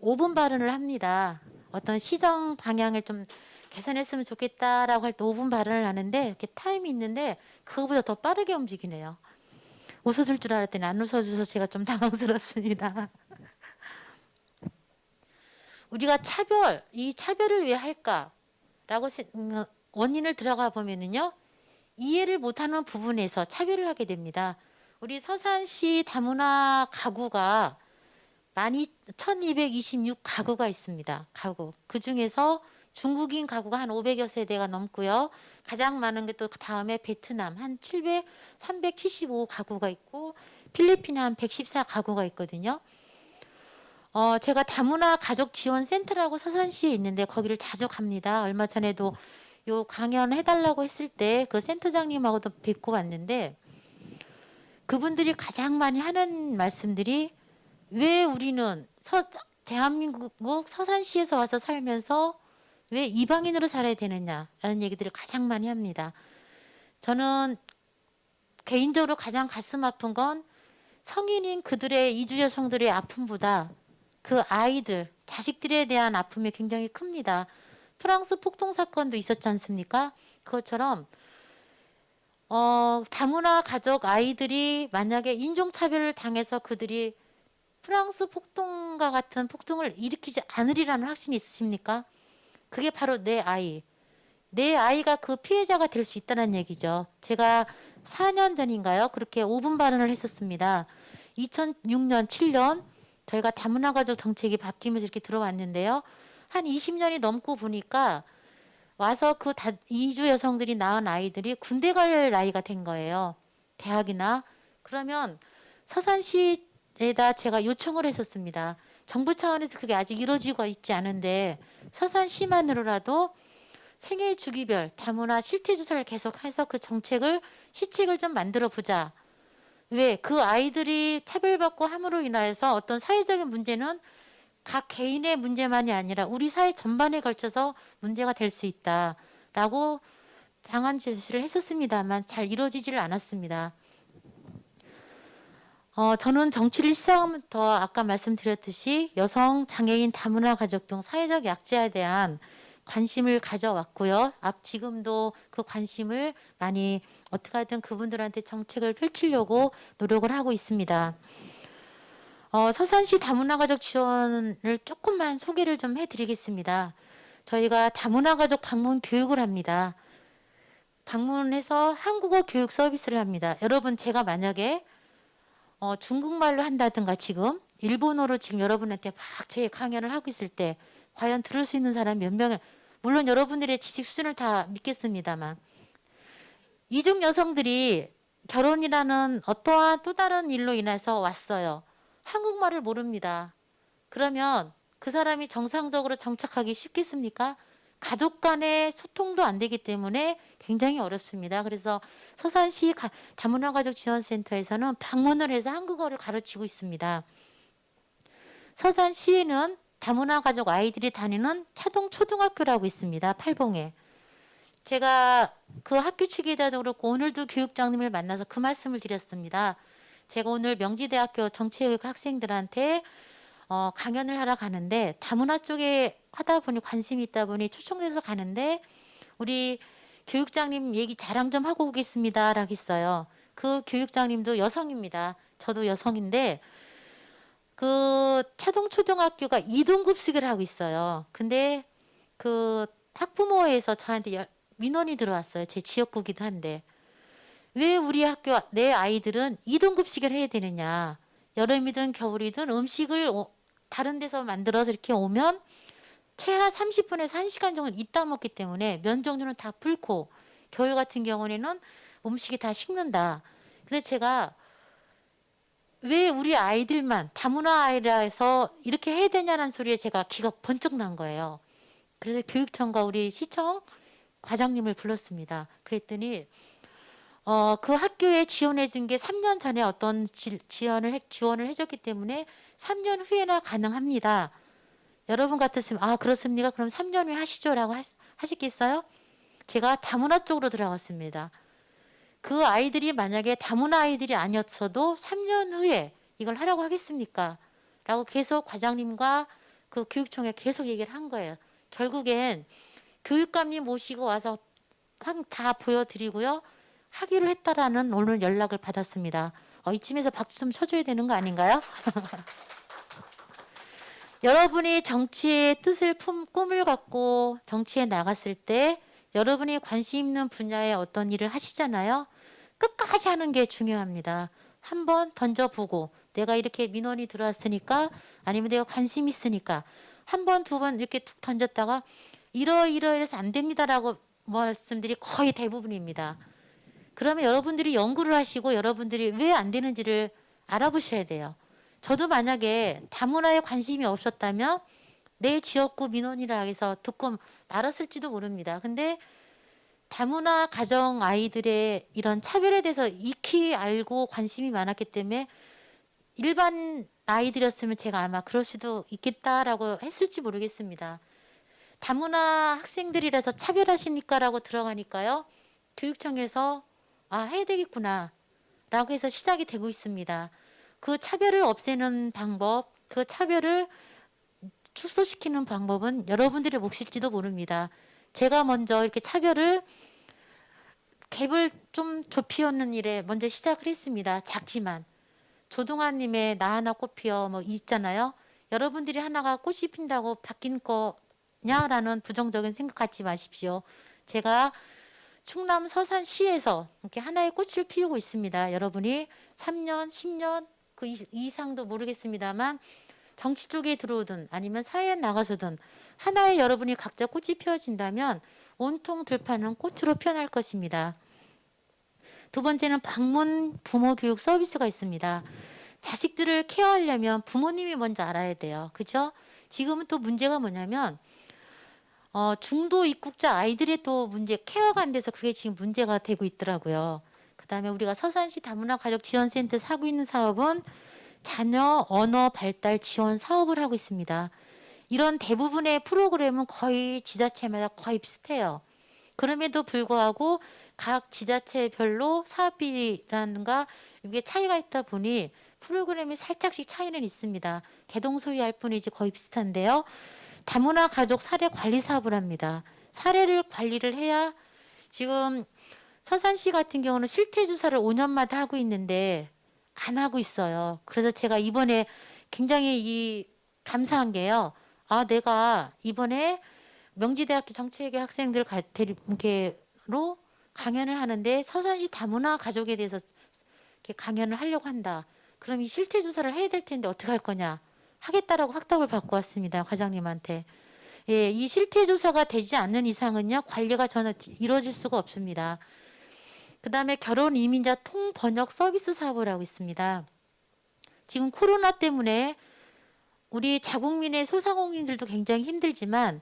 S5: 5분 발언을 합니다. 어떤 시정 방향을 좀 개선했으면 좋겠다라고 할 때 5분 발언을 하는데 이렇게 타임이 있는데 그거보다 더 빠르게 움직이네요. 웃어줄 줄 알았더니 안 웃어줘서 제가 좀 당황스럽습니다. 우리가 이 차별을 왜 할까라고 원인을 들어가 보면은요, 이해를 못하는 부분에서 차별을 하게 됩니다. 우리 서산시 다문화 가구가 1226 가구가 있습니다. 가구. 그 중에서 중국인 가구가 한 500여 세대가 넘고요. 가장 많은 게 또 그 다음에 베트남 한 375 가구가 있고 필리핀 한 114 가구가 있거든요. 제가 다문화 가족 지원 센터라고 서산시에 있는데 거기를 자주 갑니다. 얼마 전에도 요 강연 해달라고 했을 때 그 센터장님하고도 뵙고 왔는데 그분들이 가장 많이 하는 말씀들이 왜 우리는 대한민국 서산시에서 와서 살면서 왜 이방인으로 살아야 되느냐라는 얘기들을 가장 많이 합니다. 저는 개인적으로 가장 가슴 아픈 건 성인인 그들의 이주 여성들의 아픔보다 그 아이들, 자식들에 대한 아픔이 굉장히 큽니다. 프랑스 폭동 사건도 있었지 않습니까? 그것처럼 다문화 가족 아이들이 만약에 인종차별을 당해서 그들이 프랑스 폭동과 같은 폭동을 일으키지 않으리라는 확신이 있으십니까? 그게 바로 내 아이가 그 피해자가 될 수 있다는 얘기죠. 제가 4년 전인가요? 그렇게 5분 발언을 했었습니다. 2006년, 7년 저희가 다문화 가족 정책이 바뀌면서 이렇게 들어왔는데요. 한 20년이 넘고 보니까 와서 그 이주 여성들이 낳은 아이들이 군대 갈 나이가 된 거예요. 대학이나. 그러면 서산시에다 제가 요청을 했었습니다. 정부 차원에서 그게 아직 이루어지고 있지 않은데 서산시만으로라도 생애 주기별 다문화 실태 조사를 계속해서 그 시책을 좀 만들어 보자. 왜? 그 아이들이 차별받고 함으로 인하여서 어떤 사회적인 문제는 각 개인의 문제만이 아니라 우리 사회 전반에 걸쳐서 문제가 될 수 있다라고 방안 제시를 했었습니다만 잘 이루어지지를 않았습니다. 저는 정치를 시작하면부터 아까 말씀드렸듯이 여성, 장애인, 다문화 가족 등 사회적 약자에 대한 관심을 가져왔고요. 지금도 그 관심을 많이 어떻게 하든 그분들한테 정책을 펼치려고 노력을 하고 있습니다. 서산시 다문화 가족 지원을 조금만 소개를 좀 해드리겠습니다. 저희가 다문화 가족 방문 교육을 합니다. 방문해서 한국어 교육 서비스를 합니다. 여러분 제가 만약에 중국말로 한다든가 지금 일본어로 지금 여러분한테 막 제 강연을 하고 있을 때 과연 들을 수 있는 사람 몇 명을 물론 여러분들의 지식 수준을 다 믿겠습니다만 이중 여성들이 결혼이라는 어떠한 또 다른 일로 인해서 왔어요. 한국말을 모릅니다. 그러면 그 사람이 정상적으로 정착하기 쉽겠습니까? 가족 간의 소통도 안 되기 때문에 굉장히 어렵습니다. 그래서 서산시 다문화 가족 지원센터에서는 방문을 해서 한국어를 가르치고 있습니다. 서산시에는 다문화 가족 아이들이 다니는 차동 초등학교라고 있습니다. 팔봉에. 제가 그 학교 측에다도 그렇고 오늘도 교육장님을 만나서 그 말씀을 드렸습니다. 제가 오늘 명지대학교 정치교육 학생들한테 강연을 하러 가는데 다문화 쪽에 하다 보니 관심이 있다 보니 초청돼서 가는데 우리 교육장님 얘기 자랑 좀 하고 오겠습니다 라고 했어요. 그 교육장님도 여성입니다. 저도 여성인데 그 차동초등학교가 2등급식을 하고 있어요. 근데 그 학부모에서 저한테 민원이 들어왔어요. 제 지역구기도 한데 왜 우리 학교 내 아이들은 2등급식을 해야 되느냐. 여름이든 겨울이든 음식을 다른 데서 만들어서 이렇게 오면 최하 30분에서 1시간 정도 있다 먹기 때문에 면 종류는 다 불고 겨울 같은 경우에는 음식이 다 식는다. 근데 제가 왜 우리 아이들만 다문화 아이라 해서 이렇게 해야 되냐는 소리에 제가 기가 번쩍 난 거예요. 그래서 교육청과 우리 시청 과장님을 불렀습니다. 그랬더니 그 학교에 지원해 준 게 3년 전에 어떤 지원을 해줬기 때문에 3년 후에나 가능합니다. 여러분 같았으면 아 그렇습니까? 그럼 3년 후에 하시죠라고 하시겠어요? 제가 다문화 쪽으로 들어갔습니다. 그 아이들이 만약에 다문화 아이들이 아니었어도 3년 후에 이걸 하라고 하겠습니까? 라고 계속 과장님과 그 교육청에 계속 얘기를 한 거예요. 결국엔 교육감님 모시고 와서 다 보여드리고요. 하기로 했다라는 오늘 연락을 받았습니다. 이쯤에서 박수 좀 쳐줘야 되는 거 아닌가요? 여러분이 정치의 뜻을 꿈을 갖고 정치에 나갔을 때 여러분이 관심 있는 분야에 어떤 일을 하시잖아요. 끝까지 하는 게 중요합니다. 한번 던져보고 내가 이렇게 민원이 들어왔으니까 아니면 내가 관심 있으니까 한 번, 두 번 이렇게 툭 던졌다가 이러이러해서 안 됩니다라고 말씀들이 거의 대부분입니다. 그러면 여러분들이 연구를 하시고 여러분들이 왜 안 되는지를 알아보셔야 돼요. 저도 만약에 다문화에 관심이 없었다면 내 지역구 민원이라 해서 듣고 말았을지도 모릅니다. 근데 다문화 가정 아이들의 이런 차별에 대해서 익히 알고 관심이 많았기 때문에 일반 아이들이었으면 제가 아마 그럴 수도 있겠다라고 했을지 모르겠습니다. 다문화 학생들이라서 차별하십니까라고 들어가니까요. 교육청에서 해야 되겠구나 라고 해서 시작이 되고 있습니다. 그 차별을 없애는 방법, 그 차별을 축소시키는 방법은 여러분들의 몫일지도 모릅니다. 제가 먼저 이렇게 차별을 갭을 좀 좁히는 일에 먼저 시작을 했습니다. 작지만 조동아님의 나 하나 꽃 피어 뭐 있잖아요. 여러분들이 하나가 꽃이 핀다고 바뀐 거냐라는 부정적인 생각 갖지 마십시오. 제가 충남 서산시에서 이렇게 하나의 꽃을 피우고 있습니다. 여러분이 3년, 10년 그 이상도 모르겠습니다만 정치 쪽에 들어오든 아니면 사회에 나가서든 하나의 여러분이 각자 꽃이 피어진다면 온통 들판은 꽃으로 피어날 것입니다. 두 번째는 방문 부모 교육 서비스가 있습니다. 자식들을 케어하려면 부모님이 먼저 알아야 돼요. 그죠? 지금은 또 문제가 뭐냐면 중도 입국자 아이들의 또 문제 케어가 안 돼서 그게 지금 문제가 되고 있더라고요. 그다음에 우리가 서산시 다문화 가족 지원센터에서 하고 있는 사업은 자녀 언어 발달 지원 사업을 하고 있습니다. 이런 대부분의 프로그램은 거의 지자체마다 거의 비슷해요. 그럼에도 불구하고 각 지자체별로 사업비라든가 이게 차이가 있다 보니 프로그램이 살짝씩 차이는 있습니다. 대동소이할 뿐이지 거의 비슷한데요. 다문화 가족 사례 관리 사업을 합니다. 사례를 관리를 해야 지금 서산시 같은 경우는 실태 조사를 5년마다 하고 있는데 안 하고 있어요. 그래서 제가 이번에 굉장히 감사한 게요. 내가 이번에 명지대학교 정치외교 학생들 대리로 강연을 하는데 서산시 다문화 가족에 대해서 이렇게 강연을 하려고 한다. 그럼 이 실태 조사를 해야 될 텐데 어떻게 할 거냐? 하겠다라고 확답을 받고 왔습니다. 과장님한테. 예, 이 실태 조사가 되지 않는 이상은요. 관리가 전혀 이루어질 수가 없습니다. 그다음에 결혼 이민자 통번역 서비스 사업을 하고 있습니다. 지금 코로나 때문에 우리 자국민의 소상공인들도 굉장히 힘들지만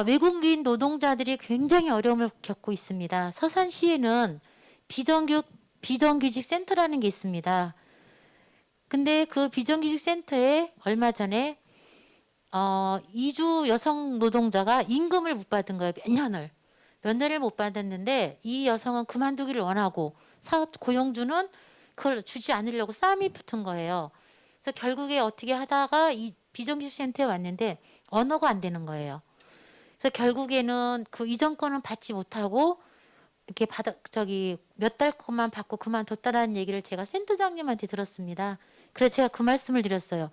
S5: 외국인 노동자들이 굉장히 어려움을 겪고 있습니다. 서산시에는 비정규직 센터라는 게 있습니다. 근데 그 비정규직 센터에 얼마 전에 이주 여성 노동자가 임금을 못 받은 거예요. 몇 년을 못 받았는데 이 여성은 그만두기를 원하고 사업 고용주는 그걸 주지 않으려고 싸움이 붙은 거예요. 그래서 결국에 어떻게 하다가 이 비정규직 센터에 왔는데 언어가 안 되는 거예요. 그래서 결국에는 그 이전 거는 받지 못하고 이렇게 몇 달 것만 받고 그만뒀다라는 얘기를 제가 센터장님한테 들었습니다. 그래서 제가 그 말씀을 드렸어요.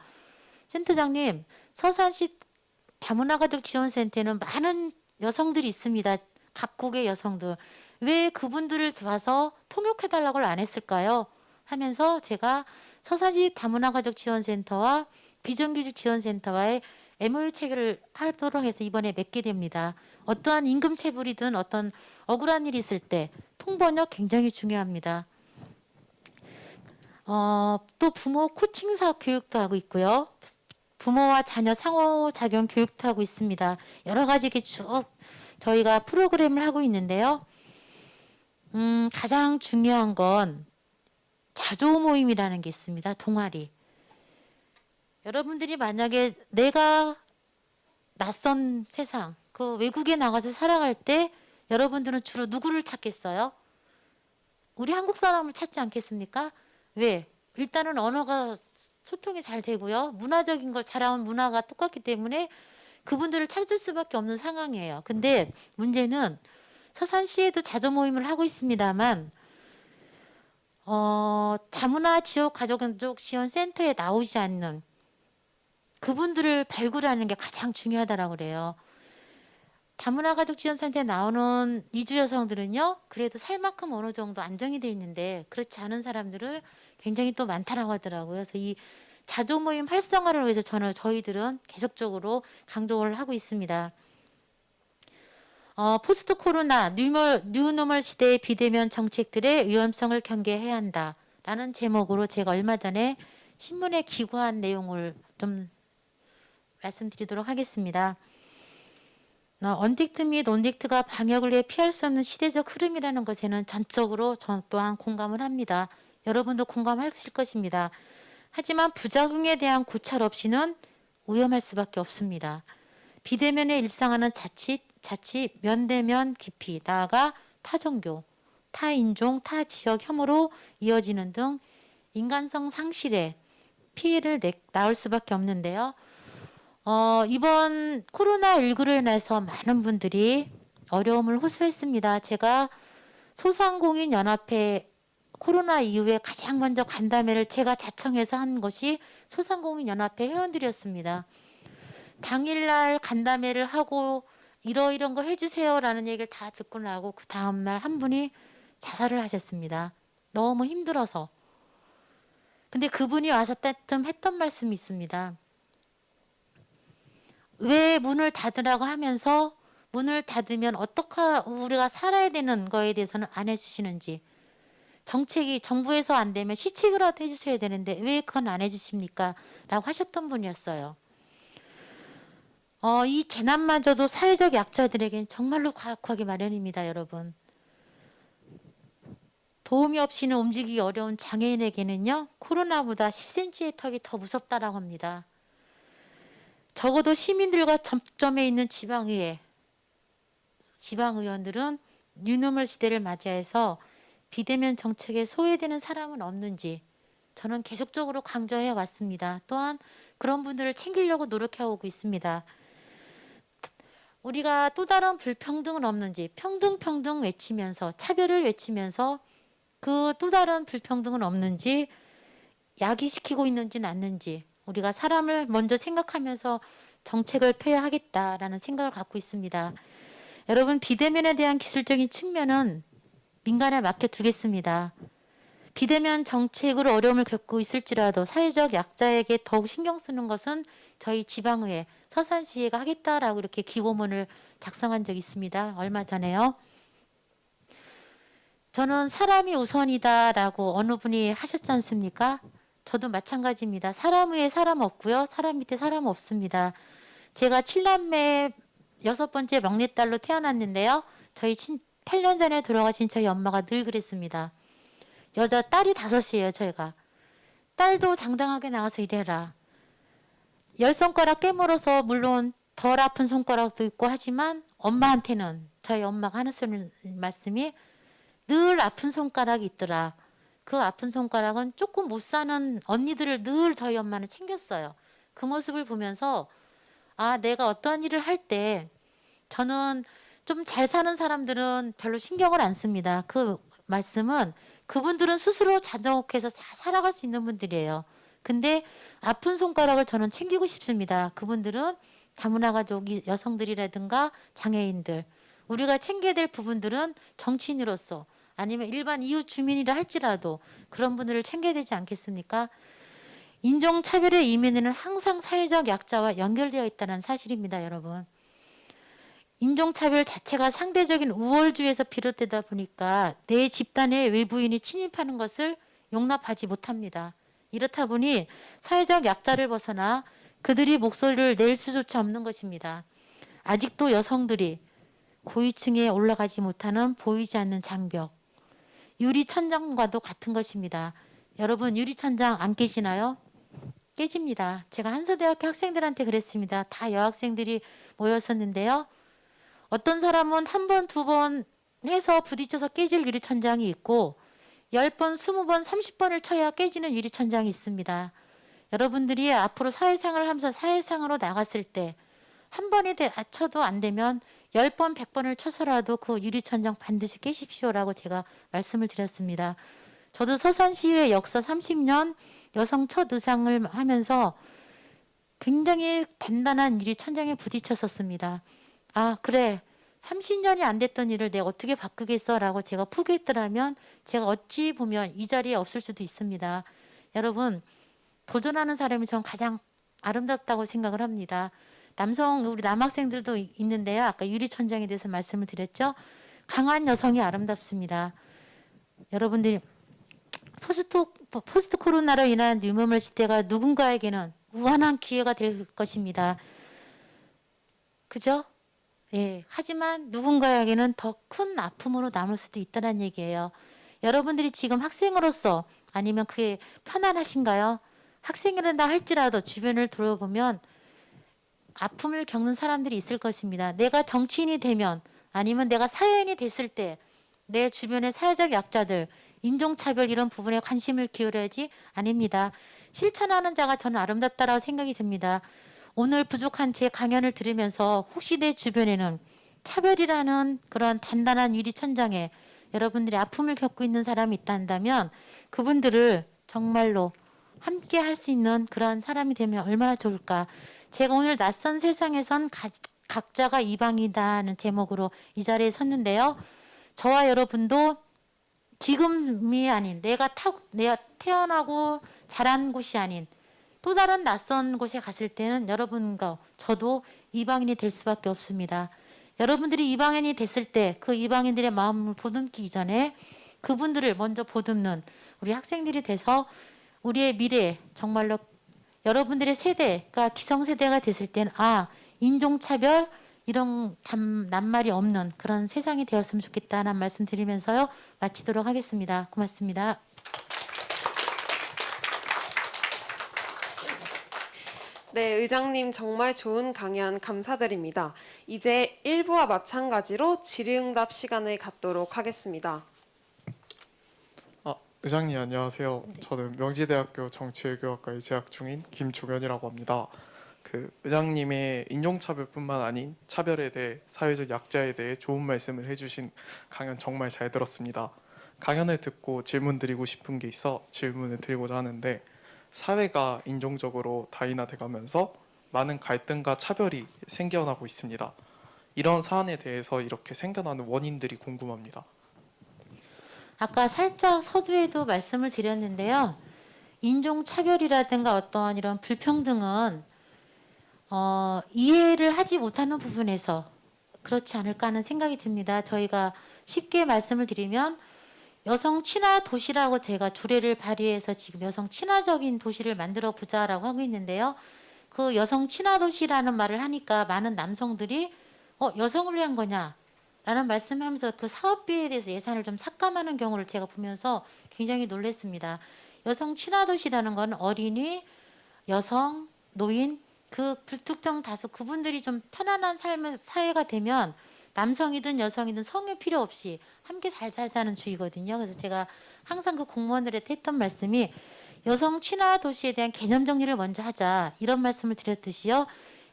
S5: 센터장님, 서산시 다문화 가족 지원센터에는 많은 여성들이 있습니다. 각국의 여성들. 왜 그분들을 와서 통역해달라고 안 했을까요? 하면서 제가 서산시 다문화 가족 지원센터와 비정규직 지원센터와의 MOU 체결을 하도록 해서 이번에 맺게 됩니다. 어떠한 임금 체불이든 어떤 억울한 일이 있을 때 통번역 굉장히 중요합니다. 또 부모 코칭 사업 교육도 하고 있고요. 부모와 자녀 상호작용 교육도 하고 있습니다. 여러 가지 이렇게 쭉 저희가 프로그램을 하고 있는데요. 가장 중요한 건 자조 모임이라는 게 있습니다. 동아리. 여러분들이 만약에 내가 낯선 세상, 그 외국에 나가서 살아갈 때 여러분들은 주로 누구를 찾겠어요? 우리 한국 사람을 찾지 않겠습니까? 왜? 일단은 언어가 소통이 잘 되고요. 문화적인 걸 잘하는 문화가 똑같기 때문에 그분들을 찾을 수밖에 없는 상황이에요. 근데 문제는 서산시에도 자조 모임을 하고 있습니다만 다문화 지역 가족 지원 센터에 나오지 않는 그분들을 발굴하는 게 가장 중요하다라고 그래요. 다문화 가족 지원 센터에 나오는 이주 여성들은요, 그래도 살 만큼 어느 정도 안정이 돼 있는데 그렇지 않은 사람들을 굉장히 또 많다라고 하더라고요. 그래서 이 자조 모임 활성화를 위해서 저희들은 계속적으로 강조를 하고 있습니다. 포스트 코로나 뉴노멀 시대의 비대면 정책들의 위험성을 경계해야 한다라는 제목으로 제가 얼마 전에 신문에 기고한 내용을 좀 말씀드리도록 하겠습니다. 언택트 및 온택트가 방역을 위해 피할 수 없는 시대적 흐름이라는 것에는 전적으로 저 또한 공감을 합니다. 여러분도 공감하실 것입니다. 하지만 부작용에 대한 고찰 없이는 위험할 수밖에 없습니다. 비대면에 일상하는 자칫 면대면 깊이 나아가 타종교, 타인종, 타지역 혐오로 이어지는 등 인간성 상실에 피해를 낳을 수밖에 없는데요. 이번 코로나19로 인해서 많은 분들이 어려움을 호소했습니다. 제가 소상공인연합회 코로나 이후에 가장 먼저 간담회를 제가 자청해서 한 것이 소상공인연합회 회원들이었습니다. 당일날 간담회를 하고 이런 거 해주세요라는 얘기를 다 듣고 나고 그 다음날 한 분이 자살을 하셨습니다. 너무 힘들어서. 근데 그분이 와서 따끔 했던 말씀이 있습니다. 왜 문을 닫으라고 하면서 문을 닫으면 어떻게 우리가 살아야 되는 거에 대해서는 안 해주시는지, 정책이 정부에서 안 되면 시책이라도 해주셔야 되는데 왜 그건 안 해주십니까? 라고 하셨던 분이었어요. 이 재난마저도 사회적 약자들에겐 정말로 과학하기 마련입니다, 여러분. 도움이 없이는 움직이기 어려운 장애인에게는요, 코로나보다 10cm의 턱이 더 무섭다라고 합니다. 적어도 시민들과 접점에 있는 지방의원들은 뉴노멀 시대를 맞이해서 비대면 정책에 소외되는 사람은 없는지 저는 계속적으로 강조해 왔습니다. 또한 그런 분들을 챙기려고 노력해 오고 있습니다. 우리가 또 다른 불평등은 없는지, 평등 외치면서 차별을 외치면서 그 또 다른 불평등은 없는지, 야기시키고 있는지는 않는지 우리가 사람을 먼저 생각하면서 정책을 펴야 하겠다라는 생각을 갖고 있습니다. 여러분, 비대면에 대한 기술적인 측면은 민간에 맡겨두겠습니다. 비대면 정책으로 어려움을 겪고 있을지라도 사회적 약자에게 더욱 신경 쓰는 것은 저희 지방의회, 서산시의회가 하겠다라고 이렇게 기고문을 작성한 적이 있습니다. 얼마 전에요. 저는 사람이 우선이다라고 어느 분이 하셨지 않습니까? 저도 마찬가지입니다. 사람 위에 사람 없고요. 사람 밑에 사람 없습니다. 제가 7남매 6번째 막내딸로 태어났는데요. 저희 8년 전에 돌아가신 저희 엄마가 늘 그랬습니다. 여자 딸이 5이에요, 저희가. 딸도 당당하게 나가서 일해라. 10손가락 깨물어서 물론 덜 아픈 손가락도 있고 하지만 엄마한테는 저희 엄마가 하는 말씀이 늘 아픈 손가락이 있더라. 그 아픈 손가락은 조금 못 사는 언니들을 늘 저희 엄마는 챙겼어요. 그 모습을 보면서 내가 어떠한 일을 할 때 저는 좀 잘 사는 사람들은 별로 신경을 안 씁니다. 그 말씀은 그분들은 스스로 자정옥해서 살아갈 수 있는 분들이에요. 근데 아픈 손가락을 저는 챙기고 싶습니다. 그분들은 다문화 가족 여성들이라든가 장애인들, 우리가 챙겨야 될 부분들은 정치인으로서 아니면 일반 이웃 주민이라 할지라도 그런 분들을 챙겨야 되지 않겠습니까? 인종차별의 이면에는 항상 사회적 약자와 연결되어 있다는 사실입니다, 여러분. 인종차별 자체가 상대적인 우월주의에서 비롯되다 보니까 내 집단의 외부인이 침입하는 것을 용납하지 못합니다. 이렇다 보니 사회적 약자를 벗어나 그들이 목소리를 낼 수조차 없는 것입니다. 아직도 여성들이 고위층에 올라가지 못하는 보이지 않는 장벽, 유리천장과도 같은 것입니다. 여러분 유리천장 안 깨지나요? 깨집니다. 제가 한서대학교 학생들한테 그랬습니다. 다 여학생들이 모였었는데요. 어떤 사람은 한 번, 두 번 해서 부딪혀서 깨질 유리천장이 있고 10번, 20번, 30번을 쳐야 깨지는 유리천장이 있습니다. 여러분들이 앞으로 사회생활을 하면서 사회생활로 나갔을 때 한 번에 쳐도 안 되면 10번, 100번을 쳐서라도 그 유리천장 반드시 깨십시오라고 제가 말씀을 드렸습니다. 저도 서산시의 역사 30년 여성 첫 의상을 하면서 굉장히 단단한 유리천장에 부딪혔었습니다. 아 그래 30년이 안 됐던 일을 내가 어떻게 바꾸겠어 라고 제가 포기했더라면 제가 어찌 보면 이 자리에 없을 수도 있습니다. 여러분 도전하는 사람이 전 가장 아름답다고 생각을 합니다. 우리 남학생들도 있는데요. 아까 유리천장에 대해서 말씀을 드렸죠. 강한 여성이 아름답습니다. 여러분들이 포스트 코로나로 인한 뉴노멀 시대가 누군가에게는 우한한 기회가 될 것입니다. 그죠? 예. 하지만 누군가에게는 더 큰 아픔으로 남을 수도 있다는 얘기예요. 여러분들이 지금 학생으로서 아니면 그게 편안하신가요? 학생이란다 할지라도 주변을 돌아보면 아픔을 겪는 사람들이 있을 것입니다. 내가 정치인이 되면 아니면 내가 사회인이 됐을 때 내 주변의 사회적 약자들, 인종차별 이런 부분에 관심을 기울여야지 아닙니다. 실천하는 자가 저는 아름답다라고 생각이 듭니다. 오늘 부족한 제 강연을 들으면서 혹시 내 주변에는 차별이라는 그런 단단한 유리천장에 여러분들이 아픔을 겪고 있는 사람이 있다 한다면 그분들을 정말로 함께 할 수 있는 그런 사람이 되면 얼마나 좋을까. 제가 오늘 낯선 세상에선 각자가 이방이다는 제목으로 이 자리에 섰는데요. 저와 여러분도 지금이 아닌 내가 태어나고 자란 곳이 아닌 또 다른 낯선 곳에 갔을 때는 여러분과 저도 이방인이 될 수밖에 없습니다. 여러분들이 이방인이 됐을 때 그 이방인들의 마음을 보듬기 이전에 그분들을 먼저 보듬는 우리 학생들이 돼서 우리의 미래 정말로 여러분들의 세대가 기성세대가 됐을 때는 인종차별 이런 낱말이 없는 그런 세상이 되었으면 좋겠다는 말씀 드리면서요. 마치도록 하겠습니다. 고맙습니다.
S1: 네, 의장님 정말 좋은 강연 감사드립니다. 이제 1부와 마찬가지로 질의응답 시간을 갖도록 하겠습니다.
S6: 의장님 안녕하세요. 저는 명지대학교 정치외교학과에 재학 중인 김종현이라고 합니다. 의장님의 인종차별뿐만 아닌 차별에 대해 사회적 약자에 대해 좋은 말씀을 해주신 강연 정말 잘 들었습니다. 강연을 듣고 질문 드리고 싶은 게 있어 질문을 드리고자 하는데 사회가 인종적으로 다인화돼가면서 많은 갈등과 차별이 생겨나고 있습니다. 이런 사안에 대해서 이렇게 생겨나는 원인들이 궁금합니다.
S5: 아까 살짝 서두에도 말씀을 드렸는데요. 인종차별이라든가 어떤 이런 불평등은 이해를 하지 못하는 부분에서 그렇지 않을까 하는 생각이 듭니다. 저희가 쉽게 말씀을 드리면 여성 친화 도시라고 제가 조례를 발의해서 지금 여성 친화적인 도시를 만들어 보자라고 하고 있는데요. 그 여성 친화 도시라는 말을 하니까 많은 남성들이 여성을 위한 거냐? 라는 말씀하면서 그 사업비에 대해서 예산을 좀 삭감하는 경우를 제가 보면서 굉장히 놀랐습니다. 여성 친화 도시라는 건 어린이, 여성, 노인 그 불특정 다수 그분들이 좀 편안한 삶의 사회가 되면 남성이든 여성이든 성의 필요 없이 함께 잘 살자는 주의거든요. 그래서 제가 항상 그 공무원들한테 했던 말씀이 여성 친화 도시에 대한 개념 정리를 먼저 하자 이런 말씀을 드렸듯이요.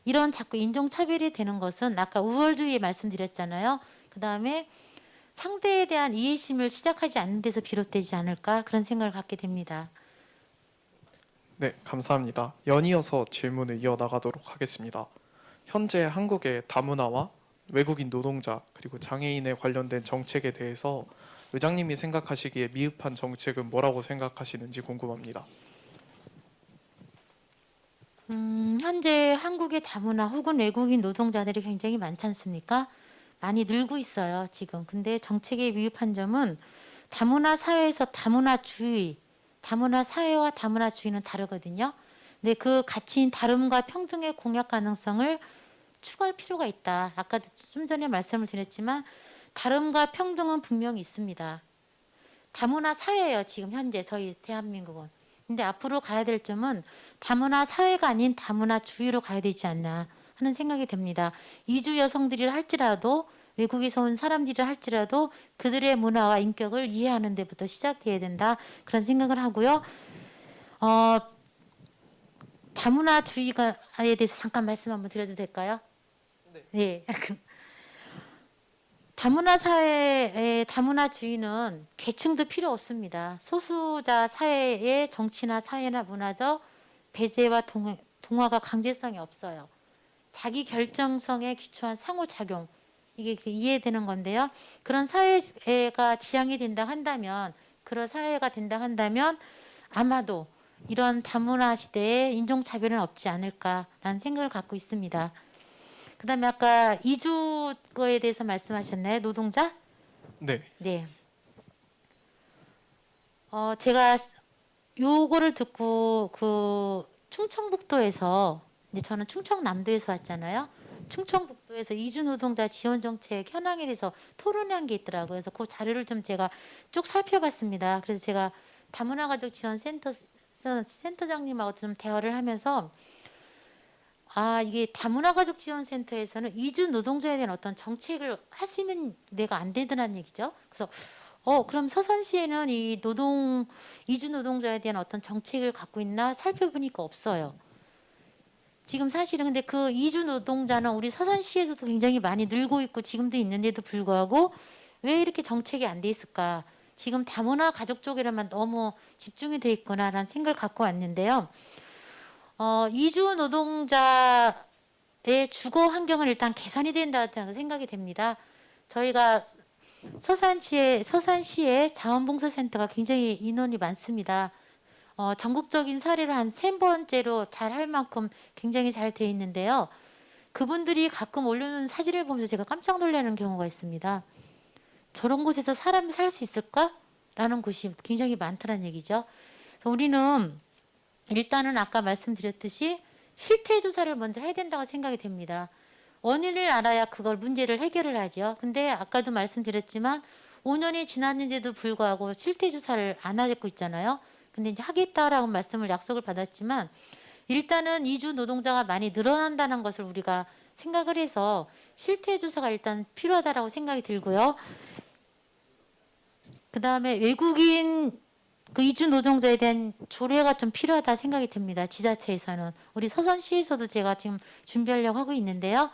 S5: 이런 자꾸 인종차별이 되는 것은 아까 우월주의 말씀드렸잖아요. 그 다음에 상대에 대한 이해심을 시작하지 않는 데서 비롯되지 않을까 그런 생각을 갖게 됩니다.
S6: 네, 감사합니다. 연이어서 질문을 이어나가도록 하겠습니다. 현재 한국의 다문화와 외국인 노동자 그리고 장애인에 관련된 정책에 대해서 의장님이 생각하시기에 미흡한 정책은 뭐라고 생각하시는지 궁금합니다.
S5: 현재 한국의 다문화 혹은 외국인 노동자들이 굉장히 많지 않습니까? 많이 늘고 있어요, 지금. 근데 정책의 미흡한 점은 다문화 사회에서 다문화주의, 다문화 사회와 다문화주의는 다르거든요. 근데 그 가치인 다름과 평등의 공약 가능성을 추구할 필요가 있다. 아까 좀 전에 말씀을 드렸지만 다름과 평등은 분명히 있습니다. 다문화 사회예요. 지금 현재 저희 대한민국은. 근데 앞으로 가야 될 점은 다문화 사회가 아닌 다문화주의로 가야 되지 않나 하는 생각이 듭니다. 이주 여성들이라 할지라도 외국에서 온 사람들이라 할지라도 그들의 문화와 인격을 이해하는 데부터 시작돼야 된다. 그런 생각을 하고요. 다문화주의에 대해서 잠깐 말씀 한번 드려도 될까요? 네. 다문화 사회의 다문화주의는 계층도 필요 없습니다. 소수자 사회의 정치나 사회나 문화적 배제와 동화가 강제성이 없어요. 자기 결정성에 기초한 상호작용 이게 이해되는 건데요. 그런 사회가 지향이 된다 한다면 그런 사회가 된다 한다면 아마도 이런 다문화 시대에 인종차별은 없지 않을까라는 생각을 갖고 있습니다. 그다음에 아까 이주 거에 대해서 말씀하셨나요? 노동자?
S6: 네.
S5: 네. 제가 요거를 듣고 그 충청북도에서 이제 저는 충청남도에서 왔잖아요. 충청북도에서 이주 노동자 지원 정책 현황에 대해서 토론한 게 있더라고요. 그래서 그 자료를 좀 제가 쭉 살펴봤습니다. 그래서 제가 다문화 가족 지원 센터장님하고 좀 대화를 하면서 이게 다문화 가족 지원 센터에서는 이주 노동자에 대한 어떤 정책을 할 수 있는 데가 안 되더라는 얘기죠. 그래서 그럼 서산시에는 이 이주 노동자에 대한 어떤 정책을 갖고 있나 살펴보니까 없어요. 지금 사실은 근데 그 이주 노동자는 우리 서산시에서도 굉장히 많이 늘고 있고 지금도 있는데도 불구하고 왜 이렇게 정책이 안 돼 있을까? 지금 다문화 가족 쪽에만 너무 집중이 돼 있구나라는 생각을 갖고 왔는데요. 이주 노동자의 주거 환경은 일단 개선이 된다는 생각이 됩니다. 저희가 서산시에 자원봉사센터가 굉장히 인원이 많습니다. 전국적인 사례로 한 3번째로 잘 할 만큼 굉장히 잘 돼 있는데요. 그분들이 가끔 올려놓은 사진을 보면서 제가 깜짝 놀라는 경우가 있습니다. 저런 곳에서 사람이 살 수 있을까라는 곳이 굉장히 많다는 얘기죠. 그래서 우리는 일단은 아까 말씀드렸듯이 실태 조사를 먼저 해야 된다고 생각이 됩니다. 원인을 알아야 그걸 문제를 해결을 하죠. 근데 아까도 말씀드렸지만 5년이 지났는데도 불구하고 실태 조사를 안 하고 있잖아요. 근데 이제 하겠다라고 말씀을 약속을 받았지만 일단은 이주 노동자가 많이 늘어난다는 것을 우리가 생각을 해서 실태 조사가 일단 필요하다라고 생각이 들고요. 그다음에 외국인 그 이주 노동자에 대한 조례가 좀 필요하다 생각이 듭니다. 지자체에서는 우리 서산시에서도 제가 지금 준비하려고 하고 있는데요.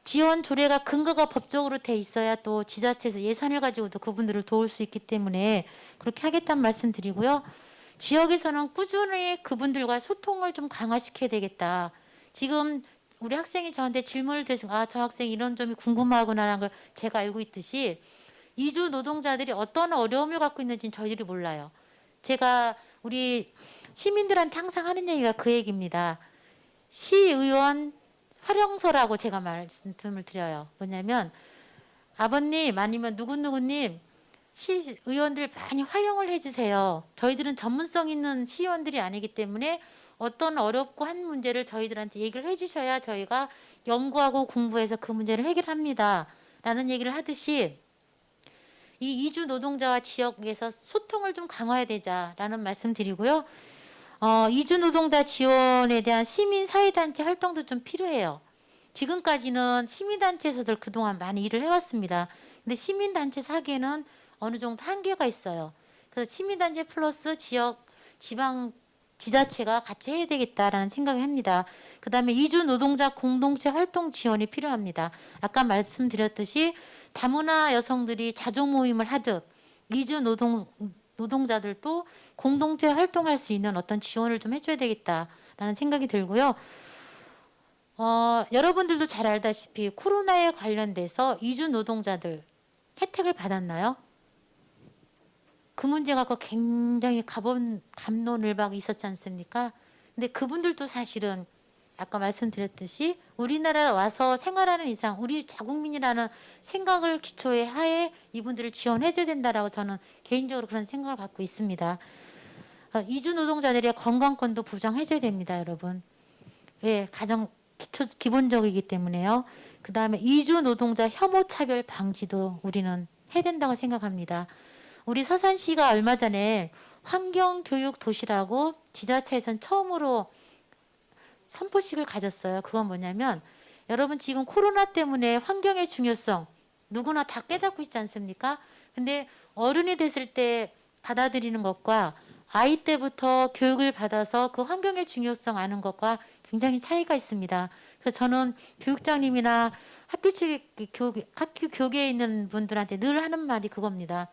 S5: 지원 조례가 근거가 법적으로 돼 있어야 또 지자체에서 예산을 가지고도 그분들을 도울 수 있기 때문에 그렇게 하겠다는 말씀드리고요. 지역에서는 꾸준히 그분들과 소통을 좀 강화시켜야 되겠다. 지금 우리 학생이 저한테 질문을 드려서 저 학생 이런 점이 궁금하구나라는 걸 제가 알고 있듯이 이주 노동자들이 어떤 어려움을 갖고 있는지는 저희들이 몰라요. 제가 우리 시민들한테 항상 하는 얘기가 그 얘기입니다. 시의원 활용서라고 제가 말씀을 드려요. 뭐냐면 아버님 아니면 누구누구님 시의원들 많이 활용을 해주세요. 저희들은 전문성 있는 시의원들이 아니기 때문에 어떤 어렵고 한 문제를 저희들한테 얘기를 해주셔야 저희가 연구하고 공부해서 그 문제를 해결합니다. 라는 얘기를 하듯이 이 이주 노동자와 지역에서 소통을 좀 강화해야 되자라는 말씀 드리고요. 이주 노동자 지원에 대한 시민사회단체 활동도 좀 필요해요. 지금까지는 시민단체에서들 그동안 많이 일을 해왔습니다. 근데 시민단체에서 하기에는 어느 정도 한계가 있어요. 그래서 시민단체 플러스 지방 지자체가 같이 해야 되겠다라는 생각을 합니다. 그다음에 이주 노동자 공동체 활동 지원이 필요합니다. 아까 말씀드렸듯이 다문화 여성들이 자조 모임을 하듯 이주 노동자들도 공동체 활동할 수 있는 어떤 지원을 좀 해줘야 되겠다라는 생각이 들고요. 여러분들도 잘 알다시피 코로나에 관련돼서 이주 노동자들 혜택을 받았나요? 그 문제 갖고 굉장히 갑론을박이 있었지 않습니까? 근데 그분들도 사실은 아까 말씀드렸듯이 우리나라에 와서 생활하는 이상 우리 자국민이라는 생각을 기초에 하에 이분들을 지원해줘야 된다라고 저는 개인적으로 그런 생각을 갖고 있습니다. 이주 노동자들의 건강권도 보장해줘야 됩니다, 여러분. 예, 가장 기본적이기 때문에요. 그 다음에 이주 노동자 혐오 차별 방지도 우리는 해야 된다고 생각합니다. 우리 서산시가 얼마 전에 환경교육 도시라고 지자체에선 처음으로 선포식을 가졌어요. 그건 뭐냐면 여러분 지금 코로나 때문에 환경의 중요성 누구나 다 깨닫고 있지 않습니까? 근데 어른이 됐을 때 받아들이는 것과 아이 때부터 교육을 받아서 그 환경의 중요성 아는 것과 굉장히 차이가 있습니다. 그래서 저는 교육장님이나 학교 교계에 있는 분들한테 늘 하는 말이 그겁니다.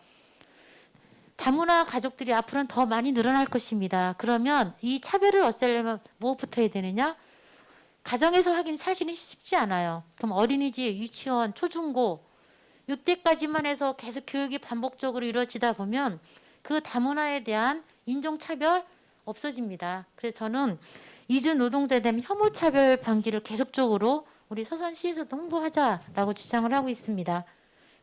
S5: 다문화 가족들이 앞으로는 더 많이 늘어날 것입니다. 그러면 이 차별을 없애려면 무엇부터 해야 되느냐? 가정에서 하긴 사실은 쉽지 않아요. 그럼 어린이집, 유치원, 초중고 이때까지만 해서 계속 교육이 반복적으로 이루어지다 보면 그 다문화에 대한 인종차별 없어집니다. 그래서 저는 이주 노동자에 대한 혐오차별 방지를 계속적으로 우리 서산시에서도 홍보하자라고 주장을 하고 있습니다.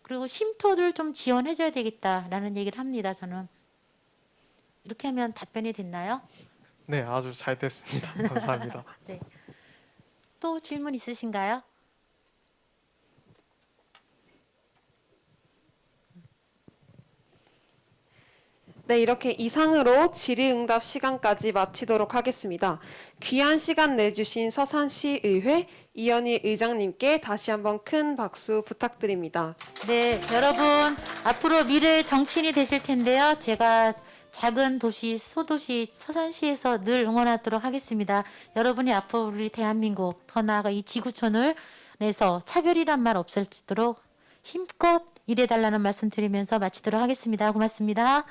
S5: 그리고 쉼터를 좀 지원해줘야 되겠다라는 얘기를 합니다. 저는 이렇게 하면 답변이 됐나요?
S6: 네, 아주 잘 됐습니다. 감사합니다.
S5: 네. 또 질문 있으신가요?
S1: 네, 이렇게 이상으로 질의응답 시간까지 마치도록 하겠습니다. 귀한 시간 내주신 서산시의회 이현희 의장님께 다시 한번 큰 박수 부탁드립니다.
S5: 네, 여러분 앞으로 미래의 정치인이 되실 텐데요. 제가 작은 도시, 소도시 서산시에서 늘 응원하도록 하겠습니다. 여러분이 앞으로 우리 대한민국, 더 나아가 이 지구촌을 내서 차별이란 말 없어지도록 힘껏 일해달라는 말씀 드리면서 마치도록 하겠습니다. 고맙습니다.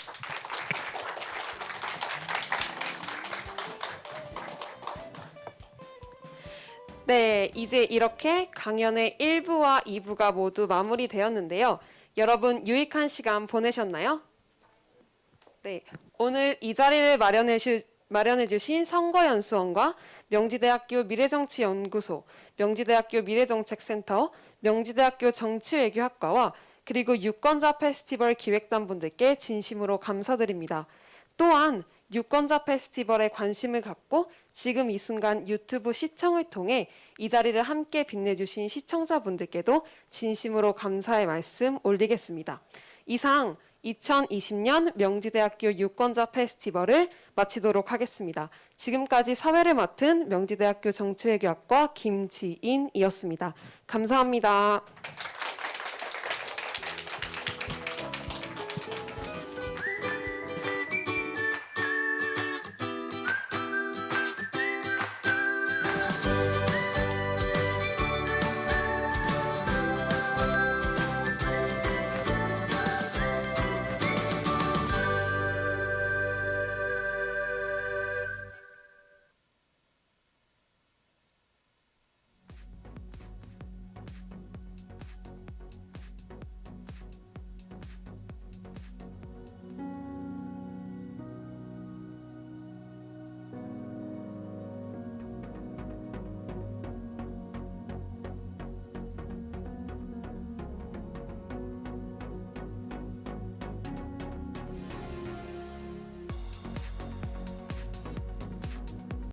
S1: 네, 이제 이렇게 강연의 1부와 2부가 모두 마무리되었는데요. 여러분 유익한 시간 보내셨나요? 네, 오늘 이 자리를 마련해 주신 선거연수원과 명지대학교 미래정치연구소, 명지대학교 미래정책센터, 명지대학교 정치외교학과와 그리고 유권자 페스티벌 기획단분들께 진심으로 감사드립니다. 또한 유권자 페스티벌에 관심을 갖고 지금 이 순간 유튜브 시청을 통해 이 자리를 함께 빛내주신 시청자분들께도 진심으로 감사의 말씀 올리겠습니다. 이상 2020년 명지대학교 유권자 페스티벌을 마치도록 하겠습니다. 지금까지 사회를 맡은 명지대학교 정치외교학과 김지인이었습니다. 감사합니다.